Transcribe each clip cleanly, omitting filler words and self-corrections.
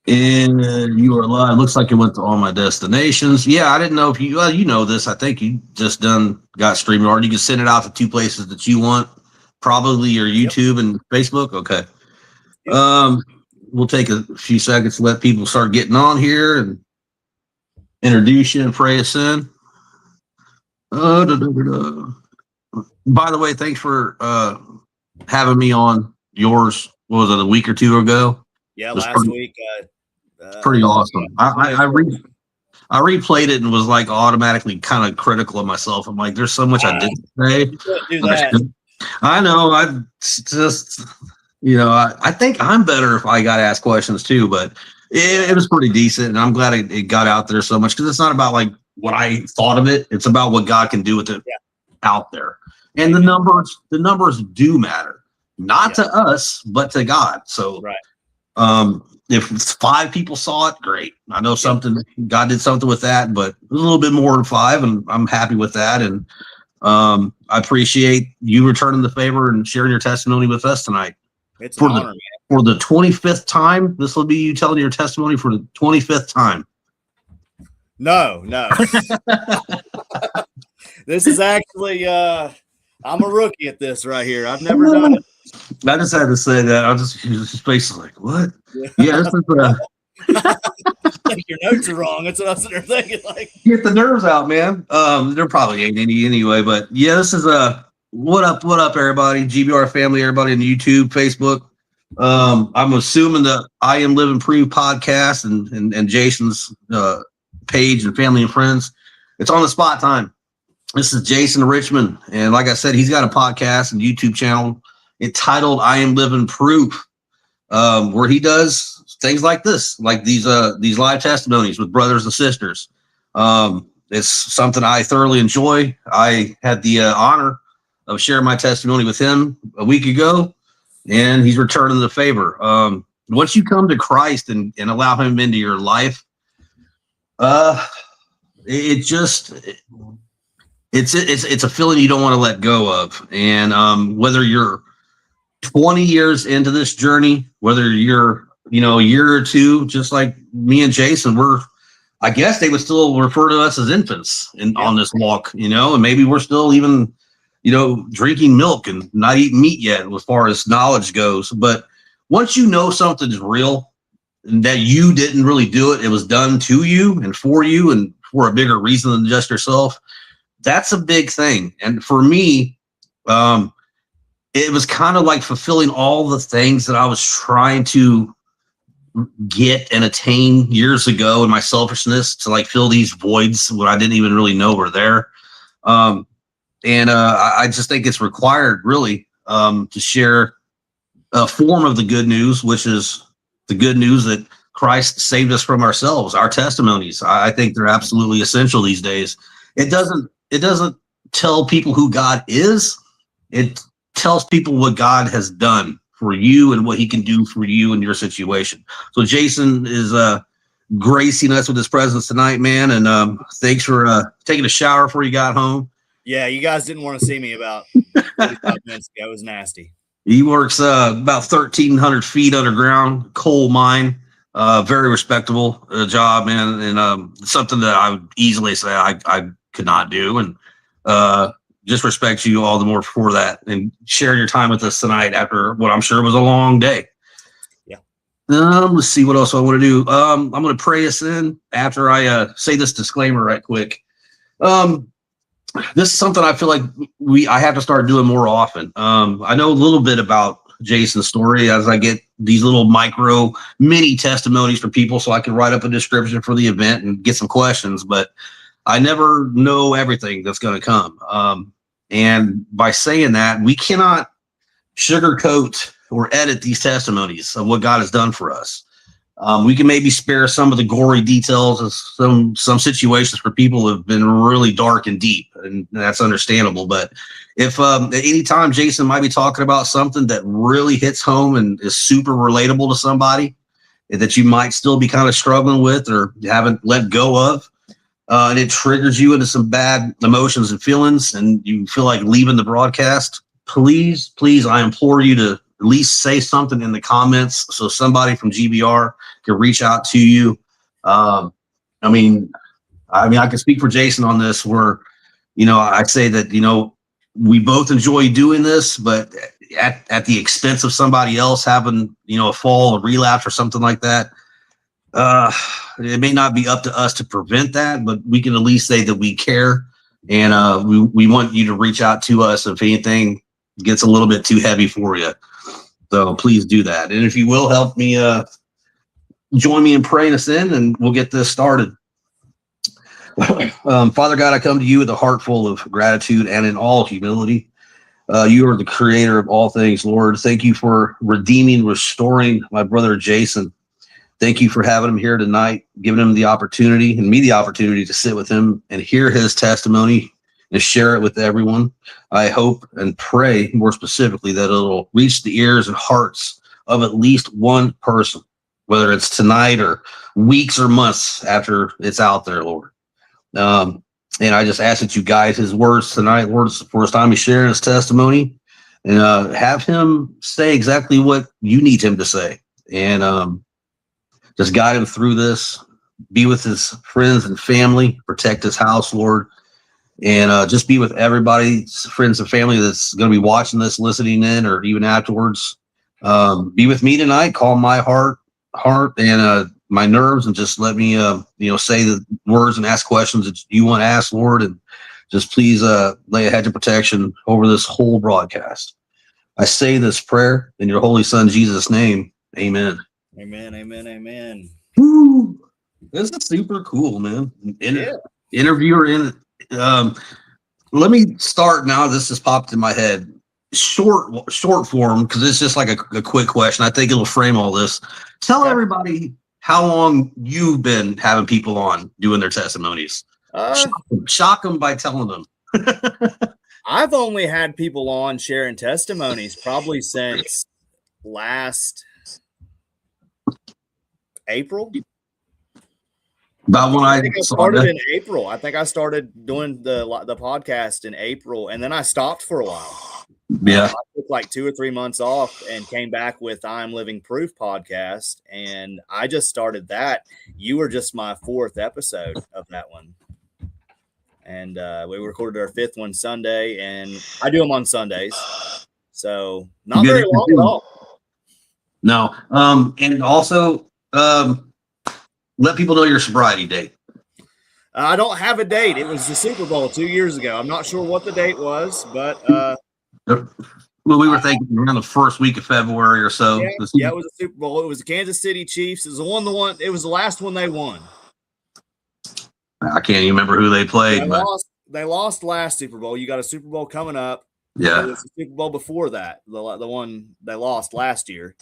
And you are live. Looks like it went to all my destinations. Yeah, I didn't know if you, well, you know this. I think you just got StreamYard. You can send it out to two places that you want, probably your YouTube and Facebook. Okay. We'll take a few seconds to let people start getting on here and introduce you and pray us in. By the way, thanks for having me on yours. What was it, a week or two ago? Yeah, last week. Pretty awesome. I replayed it and was like automatically kind of critical of myself. I'm like, there's so much I didn't say. Do that. I know. I just, I think I'm better if I got asked questions too, but it was pretty decent. And I'm glad it got out there so much because it's not about like what I thought of it. It's about what God can do with it out there. And the numbers do matter, not to us, but to God. So, if 5 people saw it, great. I know God did something with that, but it was a little bit more than 5, and I'm happy with that. And I appreciate you returning the favor and sharing your testimony with us tonight. It's an honor, man. For the 25th time. This will be you telling your testimony for the 25th time. No. This is actually, I'm a rookie at this right here. I've never done it. I just had to say that. I was basically like, what? Yeah, this is I think your notes are wrong. That's what I was sitting there thinking. Like, get the nerves out, man. There probably ain't any anyway, but yeah, this is what up, everybody? GBR family, everybody on YouTube, Facebook. I'm assuming the I Am Living Proof podcast and Jason's page and family and friends. It's on the spot time. This is Jayson Richmond, and like I said, he's got a podcast and YouTube channel entitled I Am Living Proof, where he does things like this, like these live testimonies with brothers and sisters. It's something I thoroughly enjoy. I had the honor of sharing my testimony with him a week ago, and he's returning the favor. Once you come to Christ and allow him into your life, it's a feeling you don't want to let go of. And whether you're 20 years into this journey, whether you're a year or two, just like me and Jayson, I guess they would still refer to us as infants on this walk, and maybe we're still even drinking milk and not eating meat yet as far as knowledge goes. But once you know something's real and that you didn't really do it, it was done to you and for a bigger reason than just yourself. That's a big thing. And for me, it was kind of like fulfilling all the things that I was trying to get and attain years ago in my selfishness, to like fill these voids what I didn't even really know were there. I just think it's required really to share a form of the good news, which is the good news that Christ saved us from ourselves. Our testimonies, I think they're absolutely essential these days. It doesn't tell people who God is. It tells people what God has done for you and what he can do for you in your situation. So Jayson is gracing us with his presence tonight, man. And thanks for taking a shower before you got home. Yeah, you guys didn't want to see me about 45 minutes ago. It was nasty. He works about 1,300 feet underground, coal mine. Very respectable job, man. And something that I would easily say I could not do. And just respect you all the more for that and sharing your time with us tonight after what I'm sure was a long day. Yeah. Let's see what else I want to do. I'm going to pray us in after I say this disclaimer right quick. This is something I feel like I have to start doing more often. I know a little bit about Jayson's story as I get these little mini testimonies from people so I can write up a description for the event and get some questions, but I never know everything that's going to come. And by saying that, we cannot sugarcoat or edit these testimonies of what God has done for us. We can maybe spare some of the gory details of some situations for people who have been really dark and deep, and that's understandable. But if at any time Jayson might be talking about something that really hits home and is super relatable to somebody that you might still be kind of struggling with or haven't let go of, and it triggers you into some bad emotions and feelings, and you feel like leaving the broadcast, please, I implore you to at least say something in the comments so somebody from GBR can reach out to you. I mean, I can speak for Jayson on this where, I say that, we both enjoy doing this, but at the expense of somebody else having, a fall, a relapse or something like that. It may not be up to us to prevent that, but we can at least say that we care. And we want you to reach out to us if anything gets a little bit too heavy for you. So please do that. And if you will help me, join me in praying us in, and we'll get this started. Father God, I come to you with a heart full of gratitude and in all humility. You are the creator of all things, Lord. Thank you for redeeming, restoring my brother Jayson. Thank you for having him here tonight, giving him the opportunity and me the opportunity to sit with him and hear his testimony and share it with everyone. I hope and pray more specifically that it'll reach the ears and hearts of at least one person, whether it's tonight or weeks or months after it's out there, Lord. And I just ask that you guide his words tonight, Lord. It's the first time he's sharing his testimony, and have him say exactly what you need him to say. And just guide him through this, be with his friends and family, protect his house, Lord, and just be with everybody's friends and family that's going to be watching this, listening in, or even afterwards. Be with me tonight, calm my heart and my nerves, and just let me, say the words and ask questions that you want to ask, Lord, and just please lay a hedge of protection over this whole broadcast. I say this prayer in your holy Son, Jesus' name. Amen. Amen, amen, amen. Woo. This is super cool, man. Interviewer in let me start now. This just popped in my head. Short form, because it's just like a quick question. I think it'll frame all this. Tell everybody how long you've been having people on doing their testimonies. Shock them by telling them. I've only had people on sharing testimonies probably since last April. About when I started in April. I think I started doing the podcast in April, and then I stopped for a while. Yeah, I took like 2 or 3 months off and came back with I'm Living Proof podcast, and I just started that. You were just my 4th episode of that one, and we recorded our 5th one Sunday, and I do them on Sundays, so not very long at all. No, and also let people know your sobriety date. I don't have a date. It was the Super Bowl 2 years ago. I'm not sure what the date was, but well, we were thinking around the first week of February or so. Yeah, it was a Super Bowl. It was the Kansas City Chiefs. It was it was the last one they won. I can't even remember who they played. They lost last Super Bowl. You got a Super Bowl coming up. Yeah. It was the Super Bowl before that, the one they lost last year.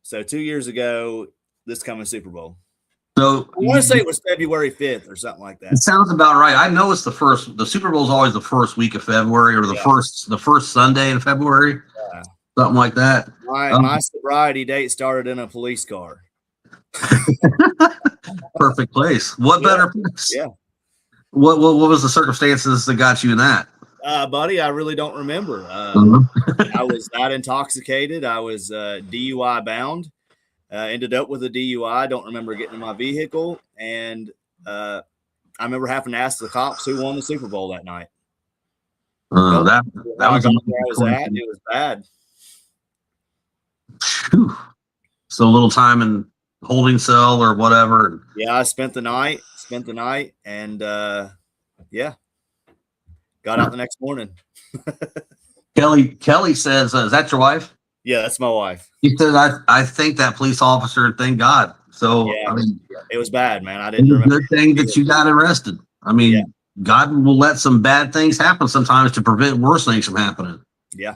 So 2 years ago, this coming Super Bowl. So I want to say it was February 5th or something like that. It sounds about right. I know it's the Super Bowl is always the first week of February, or the first Sunday in February. Yeah. Something like that. My sobriety date started in a police car. Perfect place. What better place? Yeah. What was the circumstances that got you in that? Buddy, I really don't remember. I was not intoxicated. I was DUI bound. Ended up with a DUI. Don't remember getting in my vehicle, and I remember having to ask the cops who won the Super Bowl that night. That was where I was at. It was bad. Whew. So a little time in holding cell or whatever. Yeah, I spent the night, and got out the next morning. Kelly says, "Is that your wife?" Yeah, that's my wife. He says, I think that police officer, thank God. So, yeah, I mean, it was bad, man. I didn't remember. Good thing that you got arrested. I mean, God will let some bad things happen sometimes to prevent worse things from happening. Yeah.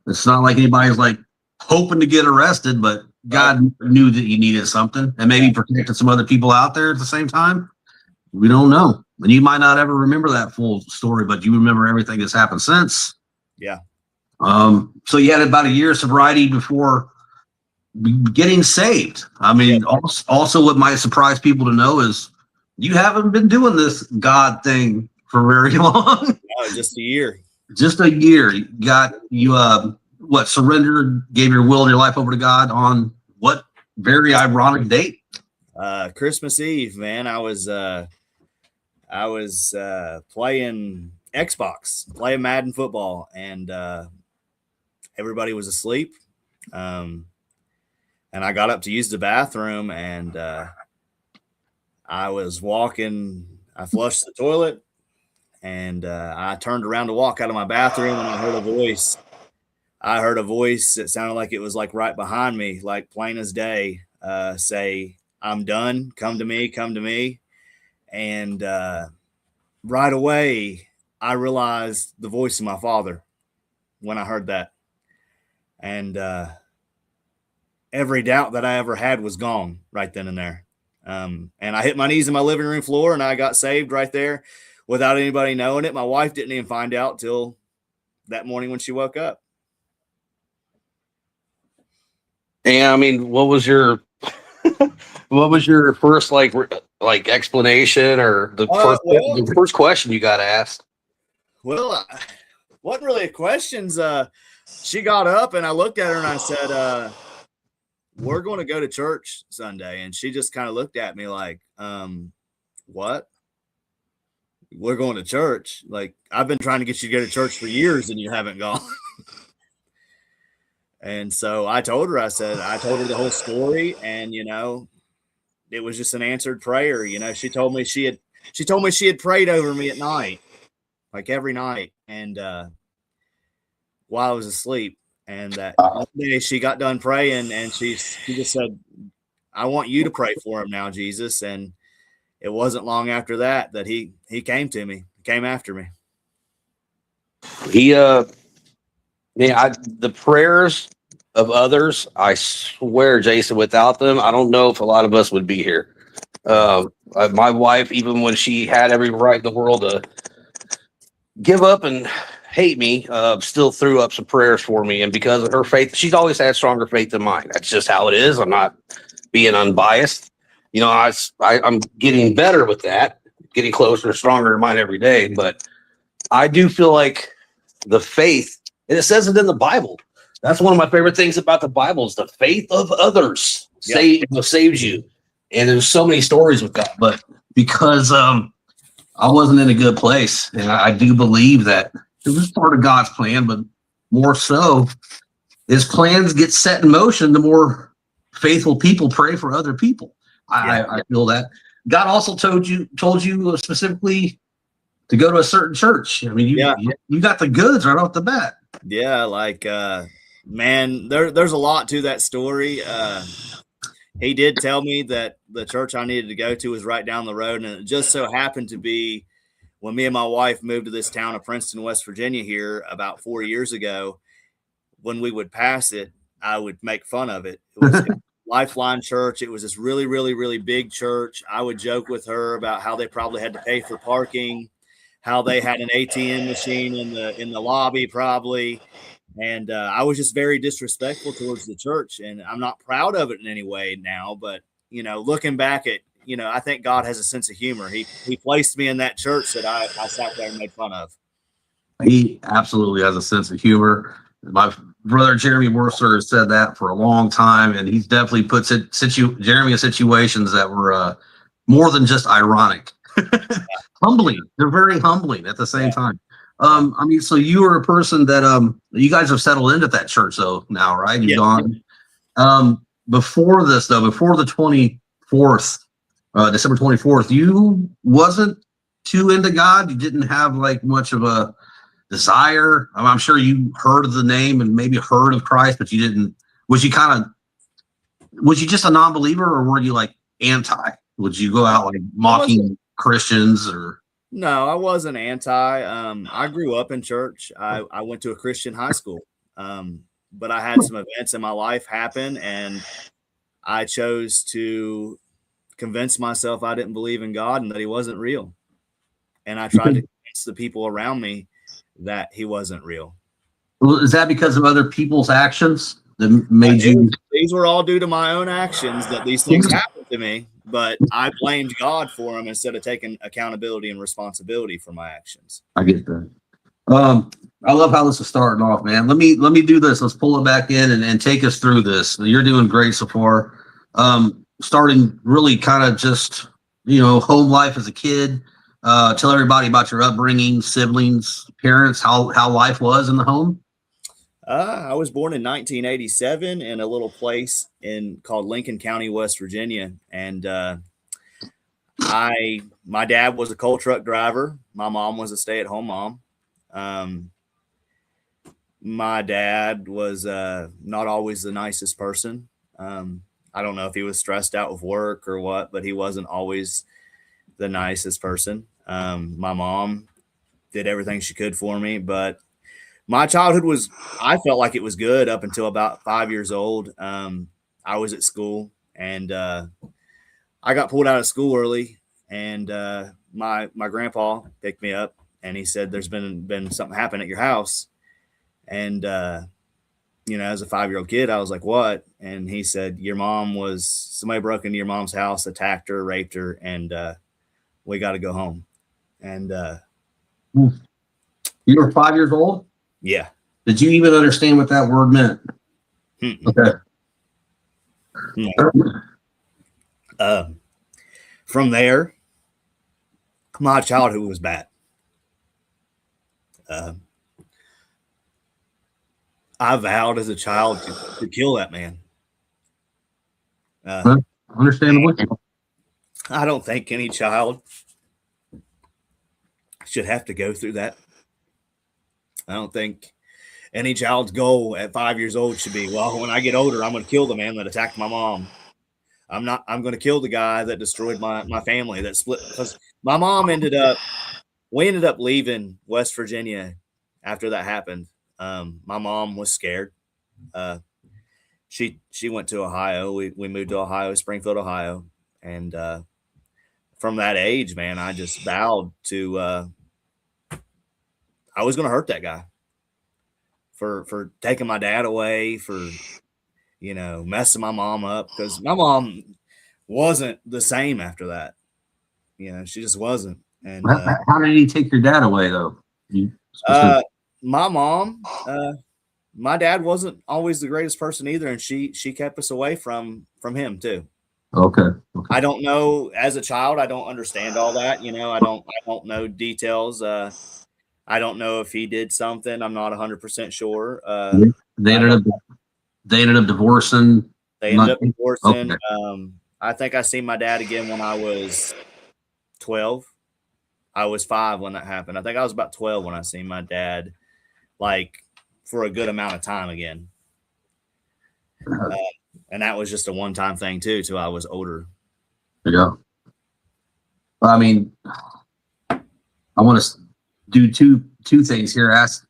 It's not like anybody's like hoping to get arrested, but God knew that you needed something and maybe protected some other people out there at the same time. We don't know. And you might not ever remember that full story, but you remember everything that's happened since. Yeah. So you had about a year of sobriety before getting saved. I mean, also what might surprise people to know is you haven't been doing this God thing for very long. No, just a year. Just a year. You surrendered, gave your will and your life over to God on what very ironic date? Christmas Eve, man. I was playing Xbox, playing Madden football, and everybody was asleep. And I got up to use the bathroom, and I was walking. I flushed the toilet, and I turned around to walk out of my bathroom, and I heard a voice. I heard a voice that sounded like it was like right behind me, like plain as day, say, "I'm done. Come to me, come to me." And right away, I realized the voice of my father when I heard that. And every doubt that I ever had was gone right then and there. And I hit my knees in my living room floor, and I got saved right there without anybody knowing it. My wife didn't even find out till that morning when she woke up. And I mean, what was your first like explanation or the first question you got asked? Well, wasn't really a question. She got up, and I looked at her and I said, "We're going to go to church Sunday." And she just kind of looked at me like, "What? We're going to church? Like, I've been trying to get you to go to church for years and you haven't gone." And so I told her, I told her the whole story, and, it was just an answered prayer. She told me she had prayed over me at night, like every night. And, while I was asleep, and that one day she got done praying, and she just said, "I want you to pray for him now, Jesus." And it wasn't long after that he came to me, came after me. The prayers of others, I swear, Jayson, without them, I don't know if a lot of us would be here. My wife, even when she had every right in the world to give up and hate me, still threw up some prayers for me. And because of her faith, she's always had stronger faith than mine. That's just how it is. I'm not being unbiased. I'm getting better with that, getting closer, stronger to mine every day. But I do feel like the faith, and it says it in the Bible. That's one of my favorite things about the Bible is the faith of others saves you. And there's so many stories with that. But because I wasn't in a good place, and I do believe that it was part of God's plan, but more so, his plans get set in motion the more faithful people pray for other people. I feel that God also told you specifically to go to a certain church. I mean, you got the goods right off the bat. Yeah, like man, there's a lot to that story. He did tell me that the church I needed to go to was right down the road, and it just so happened to be when me and my wife moved to this town of Princeton, West Virginia here about 4 years ago. When we would pass it, I would make fun of it. It was Lifeline Church. It was this really, really, really big church. I would joke with her about how they probably had to pay for parking, how they had an ATM machine in the lobby probably. And I was just very disrespectful towards the church, and I'm not proud of it in any way now. But, looking back at, I think God has a sense of humor. He placed me in that church that I sat there and made fun of. He absolutely has a sense of humor. My brother Jeremy Worcester has said that for a long time, and he's definitely put Jeremy in situations that were more than just ironic. Humbling. They're very humbling at the same time. I mean, so you were a person that you guys have settled into that church though now, right? You've gone before this though, before the 24th, December 24th, you wasn't too into God. You didn't have like much of a desire. I'm sure you heard of the name and maybe heard of Christ, but you didn't. Was you just a non-believer, or were you like anti? Would you go out like mocking Christians or? No, I wasn't anti. I grew up in church. I went to a Christian high school, but I had some events in my life happen, and I chose to convince myself I didn't believe in God and that he wasn't real. And I tried to convince the people around me that he wasn't real. Well, is that because of other people's actions that made you? These were all due to my own actions that these things happened to me, but I blamed God for them instead of taking accountability and responsibility for my actions. I get that. I love how this is starting off, man. Let me do this. Let's pull it back in and take us through this. You're doing great so far. Starting really kind of just, home life as a kid. Tell everybody about your upbringing, siblings, parents, how life was in the home. I was born in 1987 in a little place called Lincoln County, West Virginia, and my dad was a coal truck driver. My mom was a stay-at-home mom. My dad was not always the nicest person. I don't know if he was stressed out with work or what, but he wasn't always the nicest person. My mom did everything she could for me, but my childhood I felt like it was good up until about 5 years old. I was at school and I got pulled out of school early, and my grandpa picked me up and he said, "There's been something happen at your house." And, as a 5-year-old kid, I was like, "What?" And he said, somebody broke into your mom's house, attacked her, raped her, and we got to go home. And you were 5 years old? Yeah. Did you even understand what that word meant? Okay. From there, my childhood was bad. I vowed as a child to kill that man. Understandable. I don't think any child should have to go through that. I don't think any child's goal at 5 years old should be, well, when I get older, I'm going to kill the man that attacked my mom. I'm going to kill the guy that destroyed my family, that split. Because my mom we ended up leaving West Virginia after that happened. My mom was scared. She went to Ohio. We moved to Ohio, Springfield, Ohio. And from that age, man, I just vowed to I was going to hurt that guy for taking my dad away, for, messing my mom up, because my mom wasn't the same after that. She just wasn't. And how did he take your dad away, though? My mom, my dad wasn't always the greatest person either, and she kept us away from him too. Okay. I don't know. As a child, I don't understand all that. I don't know details. I don't know if he did something. I'm not 100% sure. They ended up divorcing. Okay. Okay. I think I seen my dad again when I was 12. I was 5 when that happened. I think I was about 12 when I seen my dad, like, for a good amount of time again. And that was just a one-time thing too, till I was older. Yeah. I mean, I want to do two things here. Ask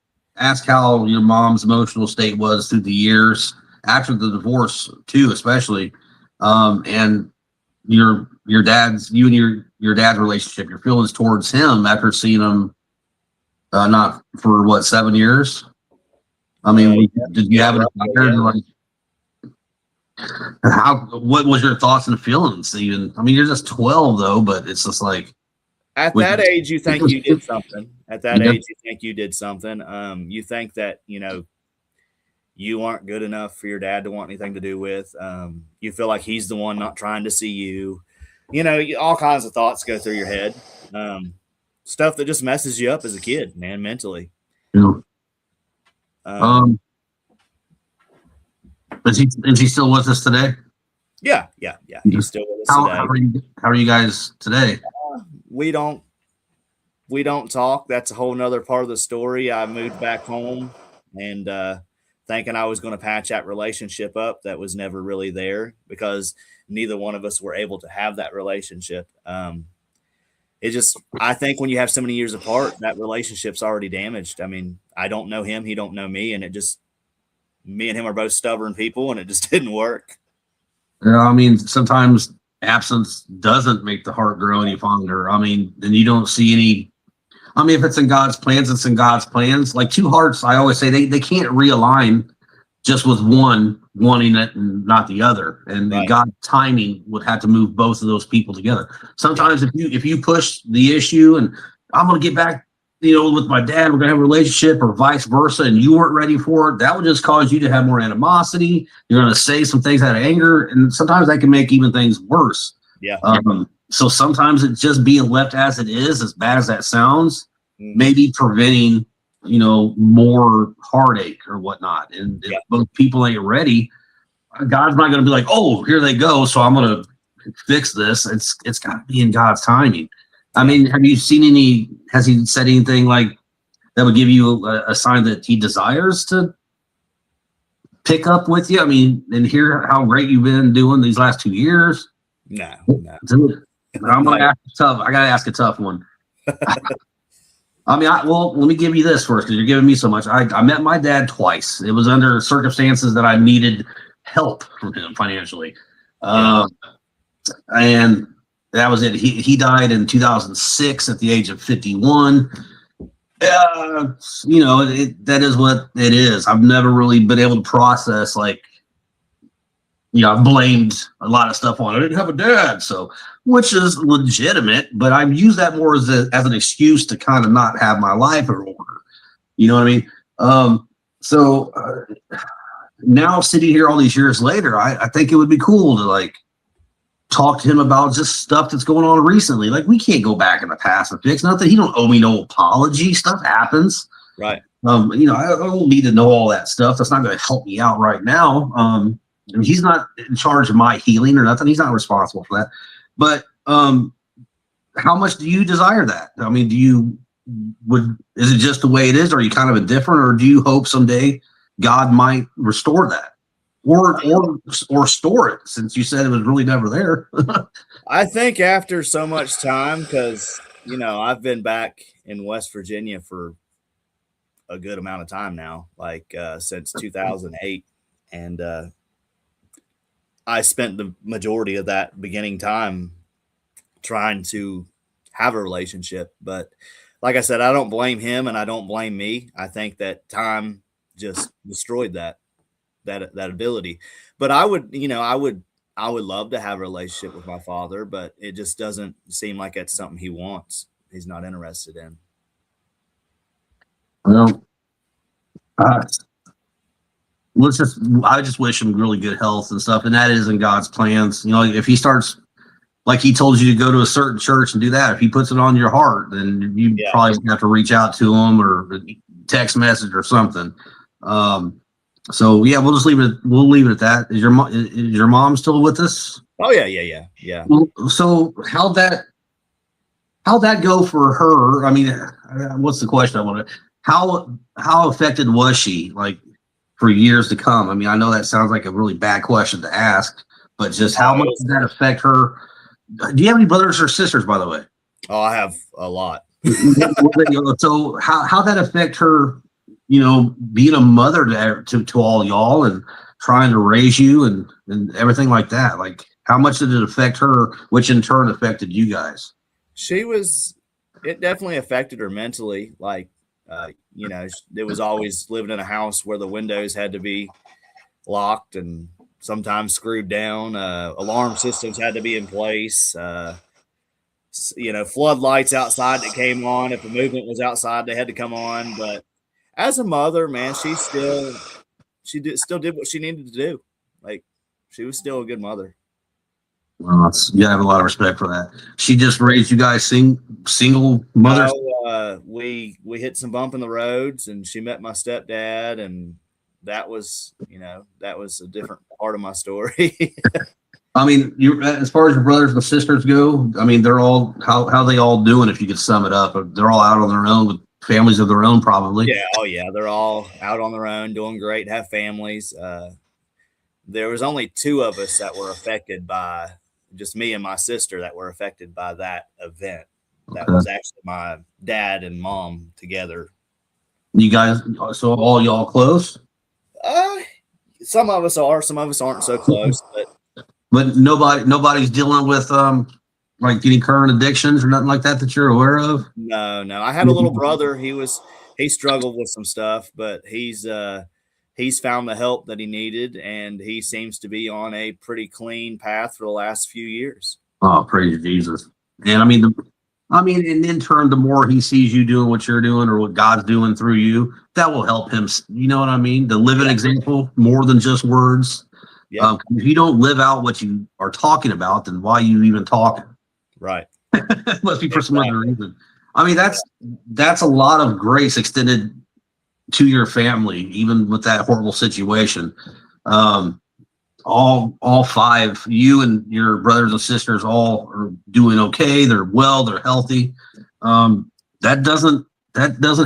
how your mom's emotional state was through the years after the divorce too, especially, and you and your dad's relationship, your feelings towards him after seeing him not for 7 years. I mean, did you have an what was your thoughts and feelings even? I mean, you're just 12 though, but it's just like, at that age, you think you did something. At that age, you think you did something. You think that, you aren't good enough for your dad to want anything to do with. You feel like he's the one not trying to see you. All kinds of thoughts go through your head. Stuff that just messes you up as a kid, man, mentally. Yeah. Is he still with us today? Yeah. He's still with us today. How are you guys today? We don't talk. That's a whole nother part of the story. I moved back home and thinking I was going to patch that relationship up. That was never really there because neither one of us were able to have that relationship. I think when you have so many years apart, that relationship's already damaged. I mean, I don't know him. He don't know me. And me and him are both stubborn people and it just didn't work. Yeah, I mean, sometimes absence doesn't make the heart grow any fonder. I mean, then you don't see any. I mean, if it's in God's plans, it's in God's plans. Like two hearts, I always say they can't realign just with one wanting it and not the other. And right. God's timing would have to move both of those people together. Sometimes if you push the issue and I'm going to get back with my dad, we're going to have a relationship or vice versa, and you weren't ready for it, that would just cause you to have more animosity. You're going to say some things out of anger, and sometimes that can make even things worse. Yeah. So sometimes it's just being left as it is, as bad as that sounds, maybe preventing, more heartache or whatnot. And if both people ain't ready, God's not going to be like, oh, here they go, so I'm going to fix this. It's got to be in God's timing. I mean, has he said anything like that would give you a sign that he desires to pick up with you? I mean, and hear how great you've been doing these last 2 years? No. But I'm going to ask I got to ask a tough one. I mean, let me give you this first, because you're giving me so much. I met my dad twice. It was under circumstances that I needed help from him financially. And that was it. He died in 2006 at the age of 51. That is what it is. I've never really been able to process, like, I've blamed a lot of stuff on I didn't have a dad, which is legitimate, but I've used that more as an excuse to kind of not have my life in order. You know what I mean? Now sitting here all these years later, I think it would be cool to, like, talk to him about just stuff that's going on recently. Like, we can't go back in the past and fix nothing. He don't owe me no apology. Stuff happens. Right. I don't need to know all that stuff. That's not going to help me out right now. He's not in charge of my healing or nothing. He's not responsible for that. But how much do you desire that? I mean, is it just the way it is? Or are you kind of indifferent, or do you hope someday God might restore that? Or store it, since you said it was really never there? I think after so much time, because I've been back in West Virginia for a good amount of time now, like since 2008, and I spent the majority of that beginning time trying to have a relationship. But like I said, I don't blame him and I don't blame me. I think that time just destroyed that ability. But I would love to have a relationship with my father, but it just doesn't seem like it's something he wants. He's not interested in. Well, I just wish him really good health and stuff, and that is in God's plans. If he starts, like he told you to go to a certain church and do that, if he puts it on your heart, then you probably have to reach out to him or text message or something. So yeah, we'll just leave it. We'll leave it at that. Is your mom still with us? Oh yeah. Well, so how'd that go for her? I mean, what's the question I want to? How affected was she, like, for years to come? I mean, I know that sounds like a really bad question to ask, but just how much did that affect her? Do you have any brothers or sisters, by the way? Oh, I have a lot. So how that affect her? Being a mother to all y'all and trying to raise you and everything like that. Like, how much did it affect her, which in turn affected you guys? It definitely affected her mentally. Like, it was always living in a house where the windows had to be locked and sometimes screwed down. Alarm systems had to be in place. Floodlights outside that came on. If the movement was outside, they had to come on. But as a mother, man, she still did what she needed to do. Like, she was still a good mother. Well, you have a lot of respect for that. She just raised you guys single mothers. We hit some bump in the roads, and she met my stepdad, and that was a different part of my story. I mean, as far as your brothers and sisters go, I mean, they're all how they all doing? If you could sum it up, they're all out on their own with families of their own, probably. Yeah. Oh yeah. They're all out on their own, doing great, have families. There was only two of us that were affected by, just me and my sister, that were affected by that event. That was actually my dad and mom together. You guys, so all y'all close? Some of us are, some of us aren't so close, but nobody's dealing with like any current addictions or nothing like that you're aware of? No. I had a little brother. He struggled with some stuff, but he's found the help that he needed, and he seems to be on a pretty clean path for the last few years. Oh, praise Jesus. And I mean, I mean, and in turn, the more he sees you doing what you're doing or what God's doing through you, that will help him. You know what I mean? To live an example more than just words. Yeah. If you don't live out what you are talking about, then why are you even talking? Right. It must be for some other reason. I mean, that's a lot of grace extended to your family, even with that horrible situation. All five, you and your brothers and sisters, all are doing okay. They're well. They're healthy. That doesn't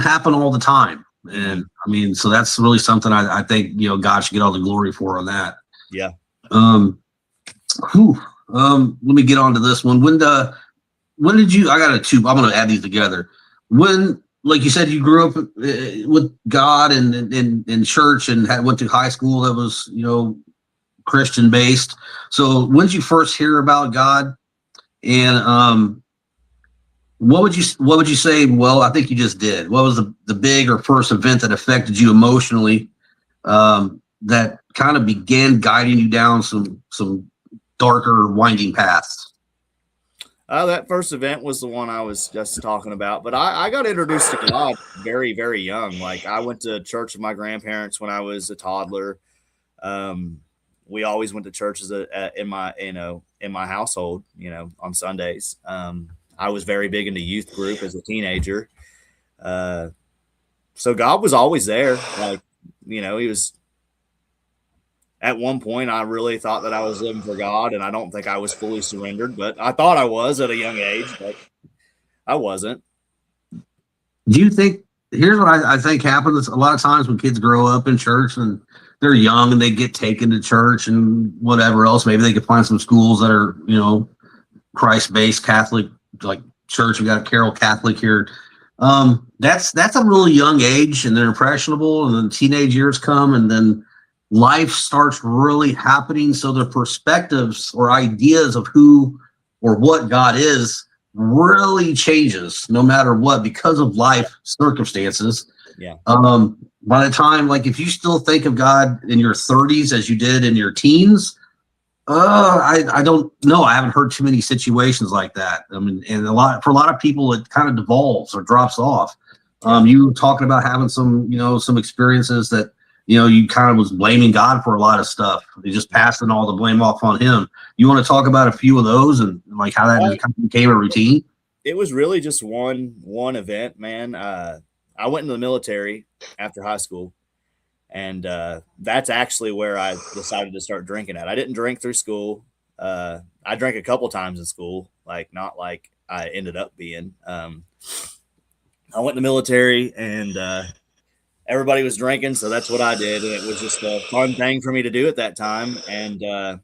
happen all the time. And I mean, so that's really something I think God should get all the glory for on that. Yeah. Let me get on to this one. When did you? I got a two. I'm going to add these together. When, like you said, you grew up with God and in church and went to high school that was Christian based. So when did you first hear about God? And what would you say? Well, I think you just did. What was the big or first event that affected you emotionally? That kind of began guiding you down some darker, winding paths. That first event was the one I was just talking about, but I got introduced to God very, very young. Like I went to church with my grandparents when I was a toddler. We always went to church in my household, on Sundays. I was very big into youth group as a teenager. So God was always there. Like, he was. At one point, I really thought that I was living for God, and I don't think I was fully surrendered, but I thought I was at a young age, but I wasn't. Do you think, here's what I think happens a lot of times when kids grow up in church and they're young and they get taken to church and whatever else, maybe they could find some schools that are, Christ-based Catholic, like church. We got a Carroll Catholic here. That's a really young age, and they're impressionable, and then teenage years come, and then life starts really happening. So their perspectives or ideas of who or what God is really changes no matter what, because of life circumstances. Yeah. By the time, like, if you still think of God in your 30s as you did in your teens, I don't know. I haven't heard too many situations like that. I mean, and for a lot of people, it kind of devolves or drops off. You were talking about having some experiences that, you kind of was blaming God for a lot of stuff. You just passing all the blame off on him. You want to talk about a few of those and like how that kind of became a routine? It was really just one event, man. I went into the military after high school, and that's actually where I decided to start drinking at. I didn't drink through school. I drank a couple times in school, not like I ended up being. I went in the military, and everybody was drinking, so that's what I did. And it was just a fun thing for me to do at that time. And I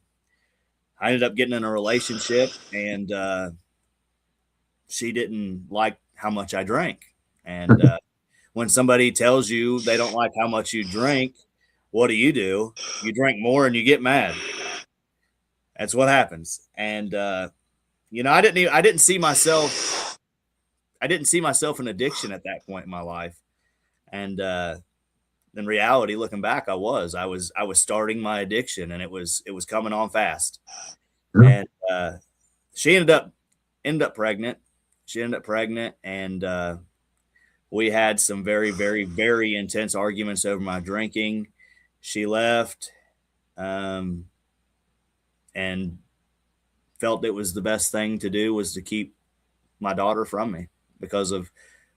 ended up getting in a relationship, and she didn't like how much I drank. And when somebody tells you they don't like how much you drink, what do? You drink more and you get mad. That's what happens. And I didn't see myself in addiction at that point in my life. And in reality, looking back, I was starting my addiction, and it was coming on fast. And she ended up pregnant. And we had some very, very, very intense arguments over my drinking. She left, and felt it was the best thing to do was to keep my daughter from me because of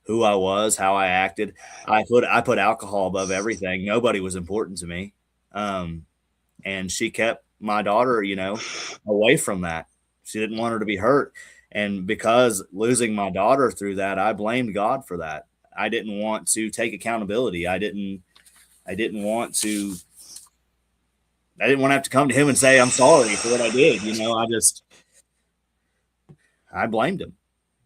who I was, how I acted. I put alcohol above everything. Nobody was important to me. And she kept my daughter, away from that. She didn't want her to be hurt. And because losing my daughter through that, I blamed God for that. I didn't want to take accountability. I didn't want to have to come to him and say, I'm sorry for what I did. I blamed him.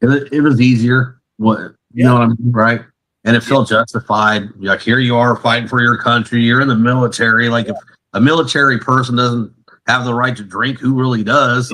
It was easier. You know what I mean, right? And it felt justified. Like, here you are fighting for your country. You're in the military. Like, if a military person doesn't have the right to drink, who really does?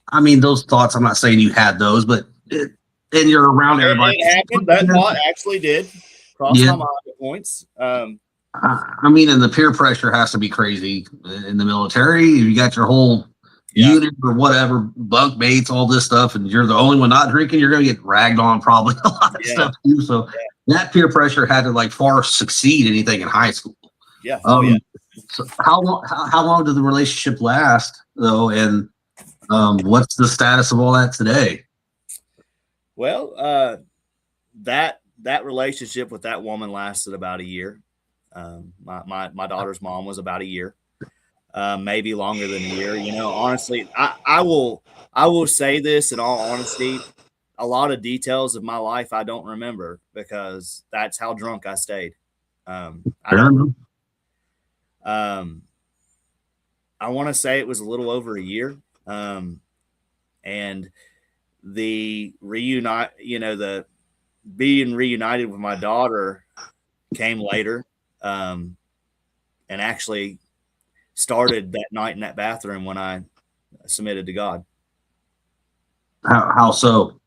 I mean, those thoughts, I'm not saying you had those, but and you're around everybody. It happened. That thought actually did cross my mind at points. I mean, and the peer pressure has to be crazy in the military. You got your whole unit or whatever, bunk mates, all this stuff, and you're the only one not drinking, you're going to get ragged on probably a lot of stuff too. So that peer pressure had to like far succeed anything in high school. Yeah. So how long did the relationship last though, and what's the status of all that today? Well, that relationship with that woman lasted about a year. My daughter's mom was about a year, maybe longer than a year. You know, honestly, I will say this in all honesty. A lot of details of my life I don't remember because that's how drunk I stayed. I want to say it was a little over a year. And the being reunited with my daughter came later, and actually started that night in that bathroom when I submitted to God. How so?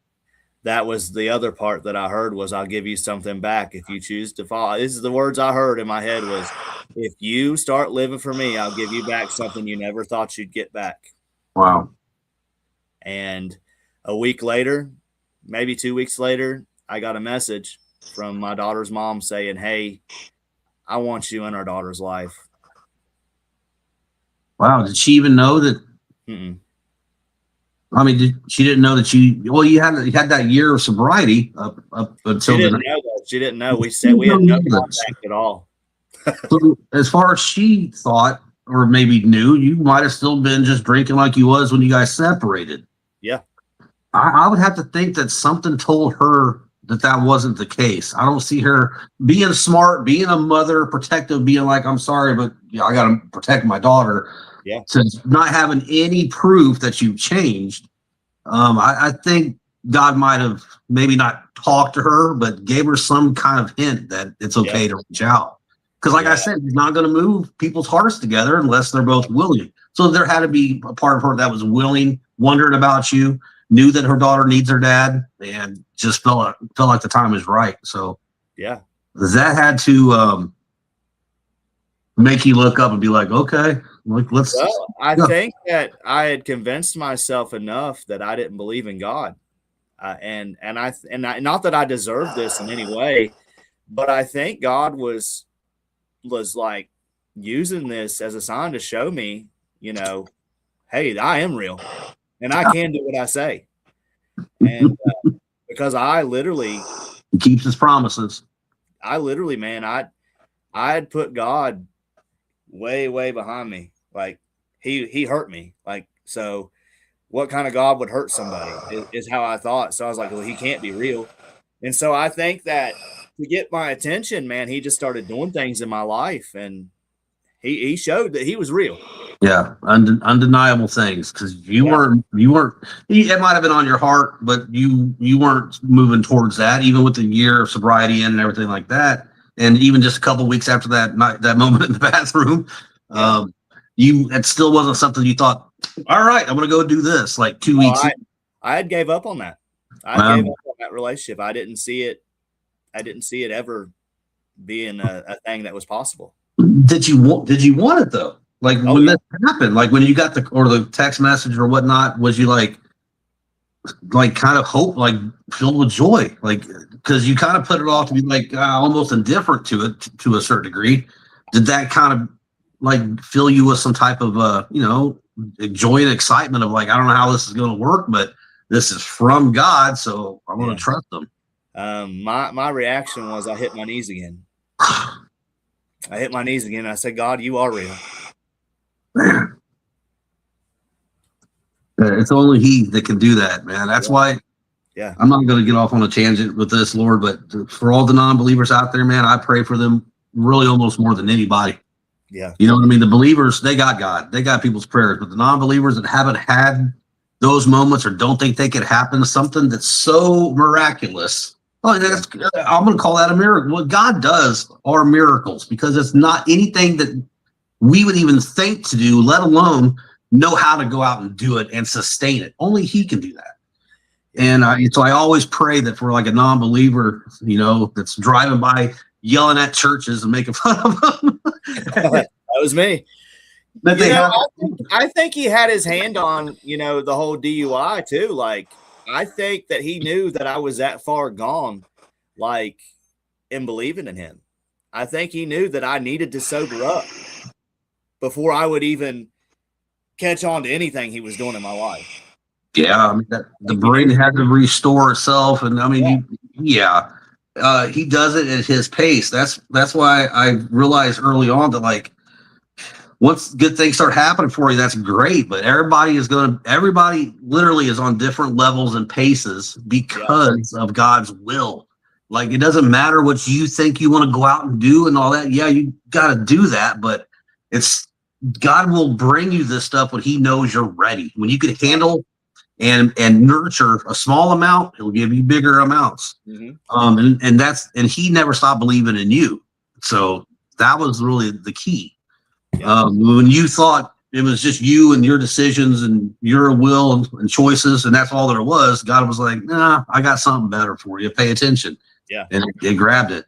That was the other part that I heard was, I'll give you something back if you choose to follow. This is the words I heard in my head was, if you start living for me, I'll give you back something you never thought you'd get back. Wow. And a week later, maybe 2 weeks later, I got a message from my daughter's mom saying, hey, I want you in our daughter's life. Wow. Did she even know that? Mm-mm. I mean, she didn't know that you had that year of sobriety up until she didn't know that. She didn't know. We said we had no contact at all. So as far as she thought, or maybe knew, you might have still been just drinking like you was when you guys separated. Yeah. I would have to think that something told her that wasn't the case. I don't see her being smart, being a mother, protective, being like, I'm sorry, but I got to protect my daughter. Yeah. To not having any proof that you've changed. I think God might have maybe not talked to her, but gave her some kind of hint that it's okay to reach out. Because like I said, he's not going to move people's hearts together unless they're both willing. So there had to be a part of her that was willing, wondering about you, knew that her daughter needs her dad, and just felt like the time was right. So that had to make you look up and be like, okay, let's. Well, I think that I had convinced myself enough that I didn't believe in God, and I not that I deserved this in any way, but I think God was like using this as a sign to show me, hey, I am real, and I can do what I say, and because I literally, he keeps his promises. I literally, man, I had put God way behind me. Like he hurt me. Like, so what kind of God would hurt somebody is how I thought. So I was like, well, he can't be real. And so I think that to get my attention, man, he just started doing things in my life, and he showed that he was real. Yeah. Undeniable things. Cause you weren't, it might've been on your heart, but you weren't moving towards that, even with the year of sobriety and everything like that. And even just a couple of weeks after that moment in the bathroom, it still wasn't something you thought, all right, I'm going to go do this. Like 2 weeks. I had gave up on that. I gave up on that relationship. I didn't see it ever being a thing that was possible. Did you want it though? Like when that happened, like when you got the text message or whatnot, was you like kind of hope, like filled with joy, like, because you kind of put it off to be like almost indifferent to it to a certain degree. Did that kind of like fill you with some type of joy and excitement of like, I don't know how this is going to work, but this is from God, so I'm going to trust them? My reaction was I hit my knees again. I hit my knees again. And I said, God, you are real. Man. It's only he that can do that, man. That's why I'm not going to get off on a tangent with this, Lord, but for all the non-believers out there, man, I pray for them really almost more than anybody. Yeah. You know what I mean? The believers, they got God. They got people's prayers. But the non-believers that haven't had those moments or don't think they could happen, something that's so miraculous. I'm going to call that a miracle. What God does are miracles, because it's not anything that we would even think to do, let alone know how to go out and do it and sustain it. Only he can do that. And so I always pray that for like a non-believer, that's driving by yelling at churches and making fun of them. That was me. that they have. I think he had his hand on, the whole DUI too. Like, I think that he knew that I was that far gone, like, in believing in him. I think he knew that I needed to sober up before I would even catch on to anything he was doing in my life. Yeah, I mean, the brain had to restore itself, and I mean, he does it at his pace. That's why I realized early on that, like, once good things start happening for you, that's great. But everybody literally is on different levels and paces because of God's will. Like, it doesn't matter what you think you want to go out and do and all that. Yeah, you got to do that, but God will bring you this stuff when He knows you're ready. When you can handle and nurture a small amount, He'll give you bigger amounts. Mm-hmm. And He never stopped believing in you. So that was really the key. When you thought it was just you and your decisions and your will and choices, and that's all there was, God was like, nah, I got something better for you. Pay attention. Yeah. And it grabbed it.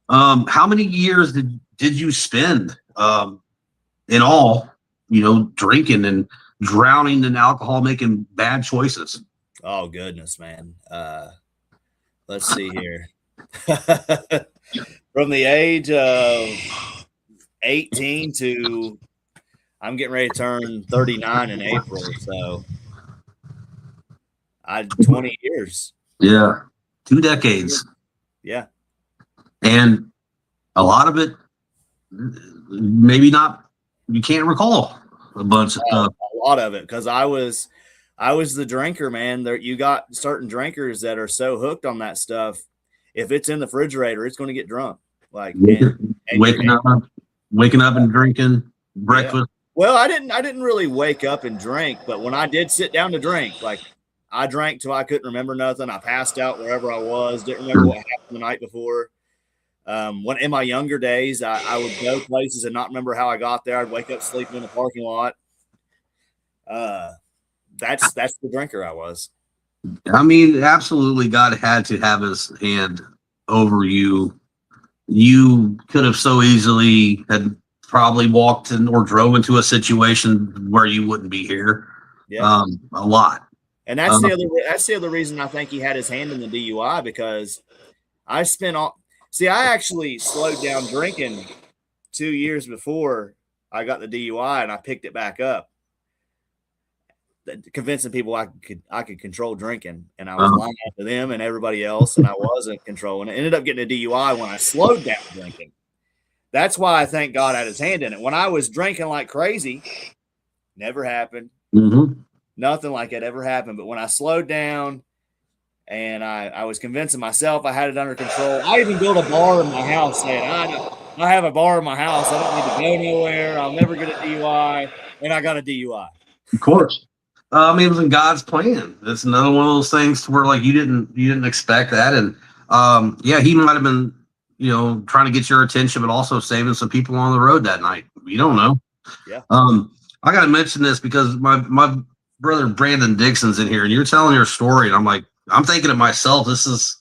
How many years did you spend in all, drinking and drowning in alcohol, making bad choices? Oh, goodness, man. Let's see here. From the age of 18 to I'm getting ready to turn 39 in April. So I 20 years. Yeah. 2 decades. Yeah. And a lot of it, maybe not, you can't recall a bunch of stuff. A lot of it, because I was the drinker, man. There, you got certain drinkers that are so hooked on that stuff. If it's in the refrigerator, it's going to get drunk. Like, waking up and drinking breakfast. Yeah. Well, I didn't really wake up and drink, but when I did sit down to drink, like, I drank till I couldn't remember nothing. I passed out wherever I was. Didn't remember what happened the night before. When in my younger days, I would go places and not remember how I got there. I'd wake up sleeping in the parking lot. That's the drinker I was. I mean, absolutely, God had to have His hand over you. You could have so easily had probably walked in or drove into a situation where you wouldn't be here. Yeah. A lot. And that's the other reason I think He had His hand in the DUI, because I actually slowed down drinking 2 years before I got the DUI, and I picked it back up, convincing people I could control drinking, and I was lying to them and everybody else, and I wasn't controlling it. Ended up getting a DUI when I slowed down drinking. That's why I think God had His hand in it. When I was drinking like crazy, never happened. Mm-hmm. Nothing like it ever happened. But when I slowed down and I was convincing myself I had it under control, I even built a bar in my house saying, I have a bar in my house. I don't need to go nowhere. I'll never get a DUI. And I got a DUI. Of course. I mean, it was in God's plan. It's another one of those things where, like, you didn't expect that. And He might have been, trying to get your attention, but also saving some people on the road that night. You don't know. Yeah. I got to mention this because my brother Brandon Dixon's in here, and you're telling your story, and I'm thinking to myself, this is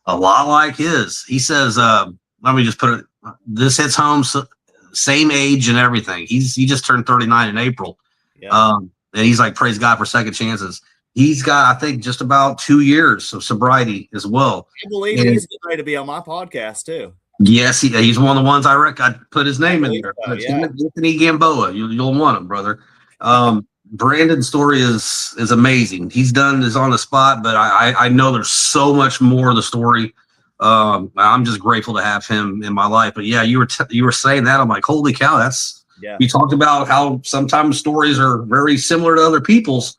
a lot like his. He says, let me just put it, this hits home, same age and everything. He just turned 39 in April. Yeah. And he's like, praise God for second chances. He's got, I think, just about 2 years of sobriety as well. I believe he's getting ready to be on my podcast too. Yes, he's one of the ones I put his name in there. Yeah. Anthony Gamboa. You'll want him, brother. Brandon's story is amazing. He's done this on the spot, but I know there's so much more of the story. I'm just grateful to have him in my life. But yeah, you were saying that. I'm like, holy cow, you talked about how sometimes stories are very similar to other people's.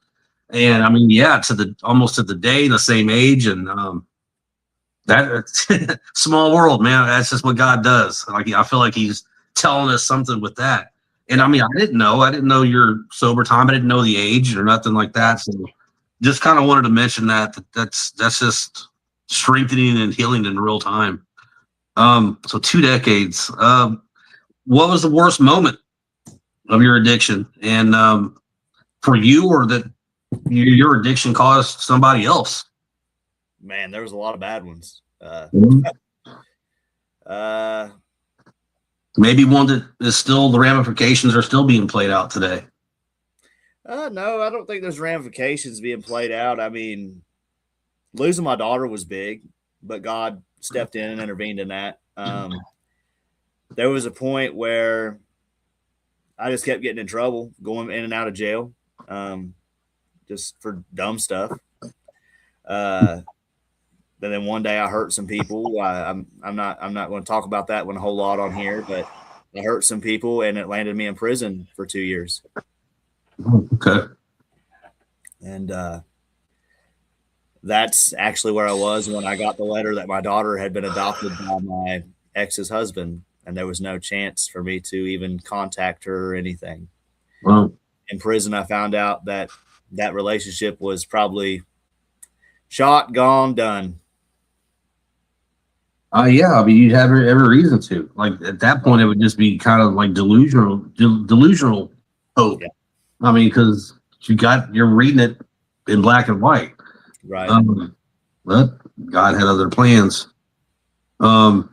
And I mean, yeah, almost to the day, the same age. And that small world, man, that's just what God does. Like, I feel like He's telling us something with that. And I mean, I didn't know your sober time. I didn't know the age or nothing like that. So just kind of wanted to mention that's just strengthening and healing in real time. So 2 decades. What was the worst moment of your addiction? And for you, or that your addiction caused somebody else? Man, there was a lot of bad ones. Maybe one that is still, the ramifications are still being played out today. No, I don't think there's ramifications being played out. I mean, losing my daughter was big, but God stepped in and intervened in that. There was a point where I just kept getting in trouble, going in and out of jail, just for dumb stuff. And then one day I hurt some people. I'm not going to talk about that one a whole lot on here, but I hurt some people and it landed me in prison for 2 years. Okay. And that's actually where I was when I got the letter that my daughter had been adopted by my ex's husband, and there was no chance for me to even contact her or anything. Well, in prison, I found out that that relationship was probably shot, gone, done. Yeah, I mean, you'd have every reason to. Like at that point, it would just be kind of like delusional hope. Yeah. I mean, because you're reading it in black and white, right? But God had other plans. So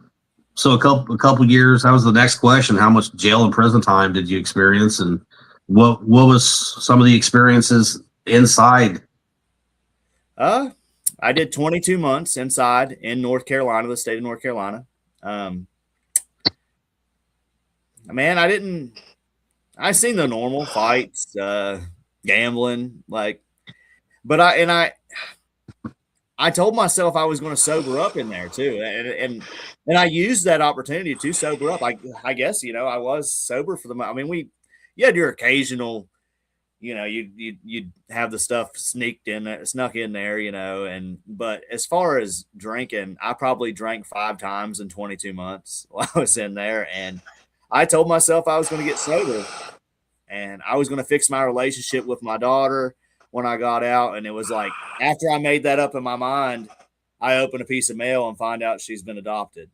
a couple years. That was the next question. How much jail and prison time did you experience, and what was some of the experiences inside? I did 22 months inside in North Carolina, the state of North Carolina. Man, I seen the normal fights, gambling, but I told myself I was going to sober up in there too. And I used that opportunity to sober up. I guess, I was sober for I mean, you had your occasional, you'd have the stuff snuck in there, but as far as drinking, I probably drank 5 times in 22 months while I was in there. And I told myself I was going to get sober and I was going to fix my relationship with my daughter when I got out. And it was like, after I made that up in my mind, I open a piece of mail and find out she's been adopted.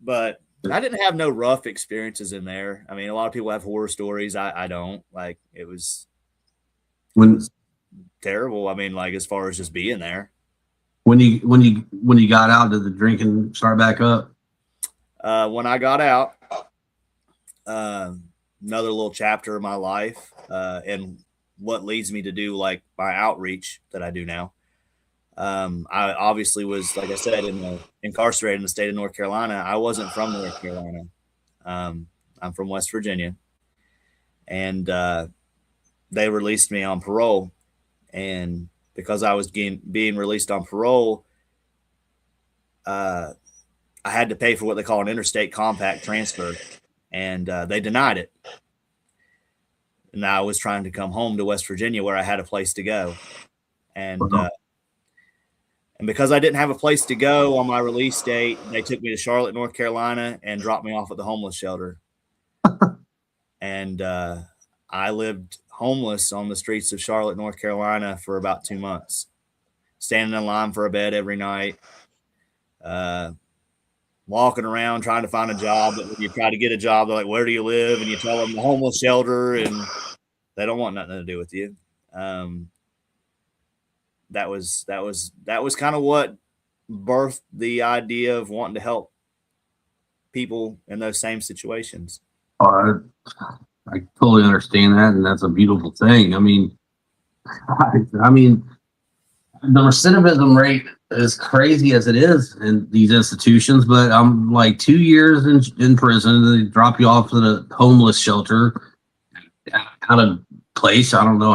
But I didn't have no rough experiences in there. I mean, a lot of people have horror stories. I don't. It was terrible. I mean, as far as just being there. When you got out, did the drinking start back up? When I got out, another little chapter of my life, and what leads me to do my outreach that I do now. I obviously was, like I said, incarcerated in the state of North Carolina. I wasn't from North Carolina. I'm from West Virginia, and they released me on parole. And because I was being released on parole, I had to pay for what they call an interstate compact transfer, and they denied it. And I was trying to come home to West Virginia where I had a place to go. And because I didn't have a place to go on my release date, they took me to Charlotte, North Carolina, and dropped me off at the homeless shelter. And I lived homeless on the streets of Charlotte, North Carolina for about 2 months, standing in line for a bed every night, walking around trying to find a job. But when you try to get a job, they're like, "Where do you live?" And you tell them the homeless shelter, and they don't want nothing to do with you. That was kind of what birthed the idea of wanting to help people in those same situations. I totally understand that, and that's a beautiful thing. I mean, the recidivism rate, as crazy as it is in these institutions, but I'm 2 years in prison, they drop you off at a homeless shelter out of place. I don't know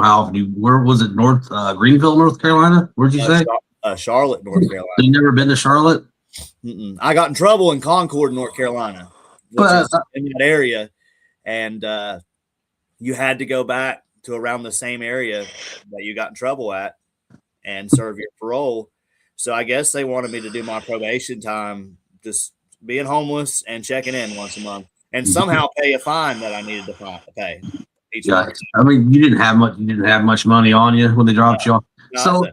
where was it? Greenville, North Carolina? Where'd you say? Charlotte, North Carolina. So you never been to Charlotte? Mm-mm. I got in trouble in Concord, North Carolina, which is in that area. And you had to go back to around the same area that you got in trouble at and serve your parole. So I guess they wanted me to do my probation time, just being homeless and checking in once a month, and somehow pay a fine that I needed to pay. Yeah, I mean, you didn't have much money on you when they dropped you off. So,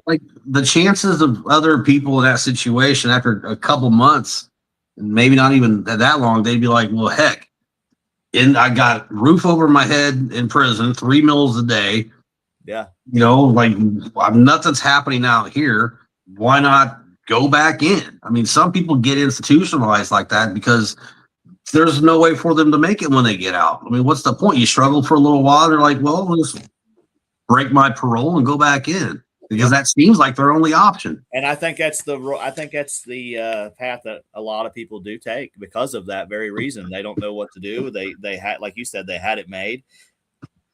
the chances of other people in that situation after a couple months, maybe not even that long, they'd be like, "Well, heck." And I got roof over my head in prison, 3 meals a day. Yeah. Nothing's happening out here. Why not go back in. I mean, some people get institutionalized like that because there's no way for them to make it when they get out. I mean, what's the point? You struggle for a little while. They're like, well, I'll just break my parole and go back in because that seems like their only option. And I think that's the path that a lot of people do take because of that very reason. They don't know what to do. They had, like you said, they had it made.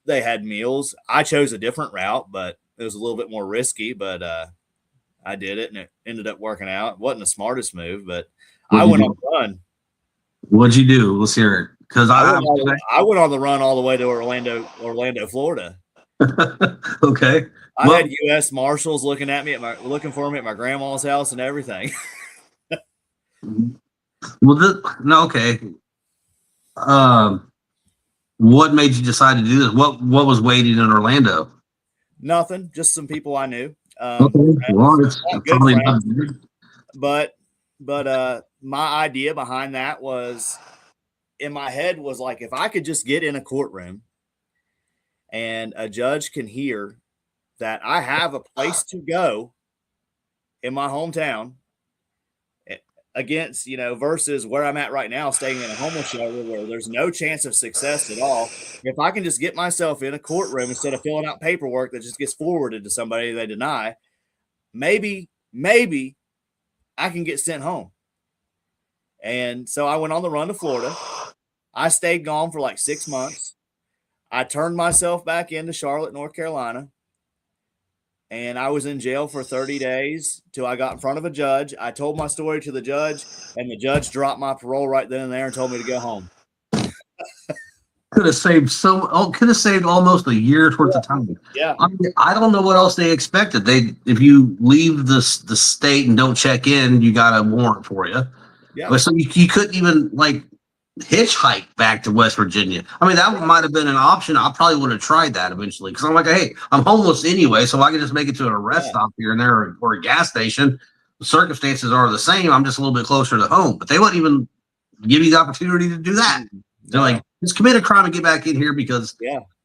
They had meals. I chose a different route, but it was a little bit more risky. But I did it, and it ended up working out. It wasn't the smartest move, but I went on the run. What'd you do? Let's hear it. Because I went on the run all the way to Orlando, Florida. Okay. I had U.S. Marshals looking for me at my grandma's house and everything. Okay. What made you decide to do this? What was waiting in Orlando? Nothing, just some people I knew. But my idea behind that was, in my head, was like, if I could just get in a courtroom and a judge can hear that I have a place to go in my hometown against, versus where I'm at right now, staying in a homeless shelter where there's no chance of success at all. If I can just get myself in a courtroom instead of filling out paperwork that just gets forwarded to somebody they deny, maybe I can get sent home. And so I went on the run to Florida. I stayed gone for like 6 months. I turned myself back into Charlotte, North Carolina. And I was in jail for 30 days till I got in front of a judge. I told my story to the judge, and the judge dropped my parole right then and there and told me to go home. Could have saved almost a year's worth of time. Yeah. I don't know what else they expected. If you leave the state and don't check in, you got a warrant for you. Yeah. So you couldn't even hitchhike back to West Virginia. I mean, that might have been an option. I probably would have tried that eventually because I'm like, hey, I'm homeless anyway, so I can just make it to a rest stop here and there or a gas station. The circumstances are the same. I'm just a little bit closer to home, but they wouldn't even give you the opportunity to do that. They're like, just commit a crime and get back in here because,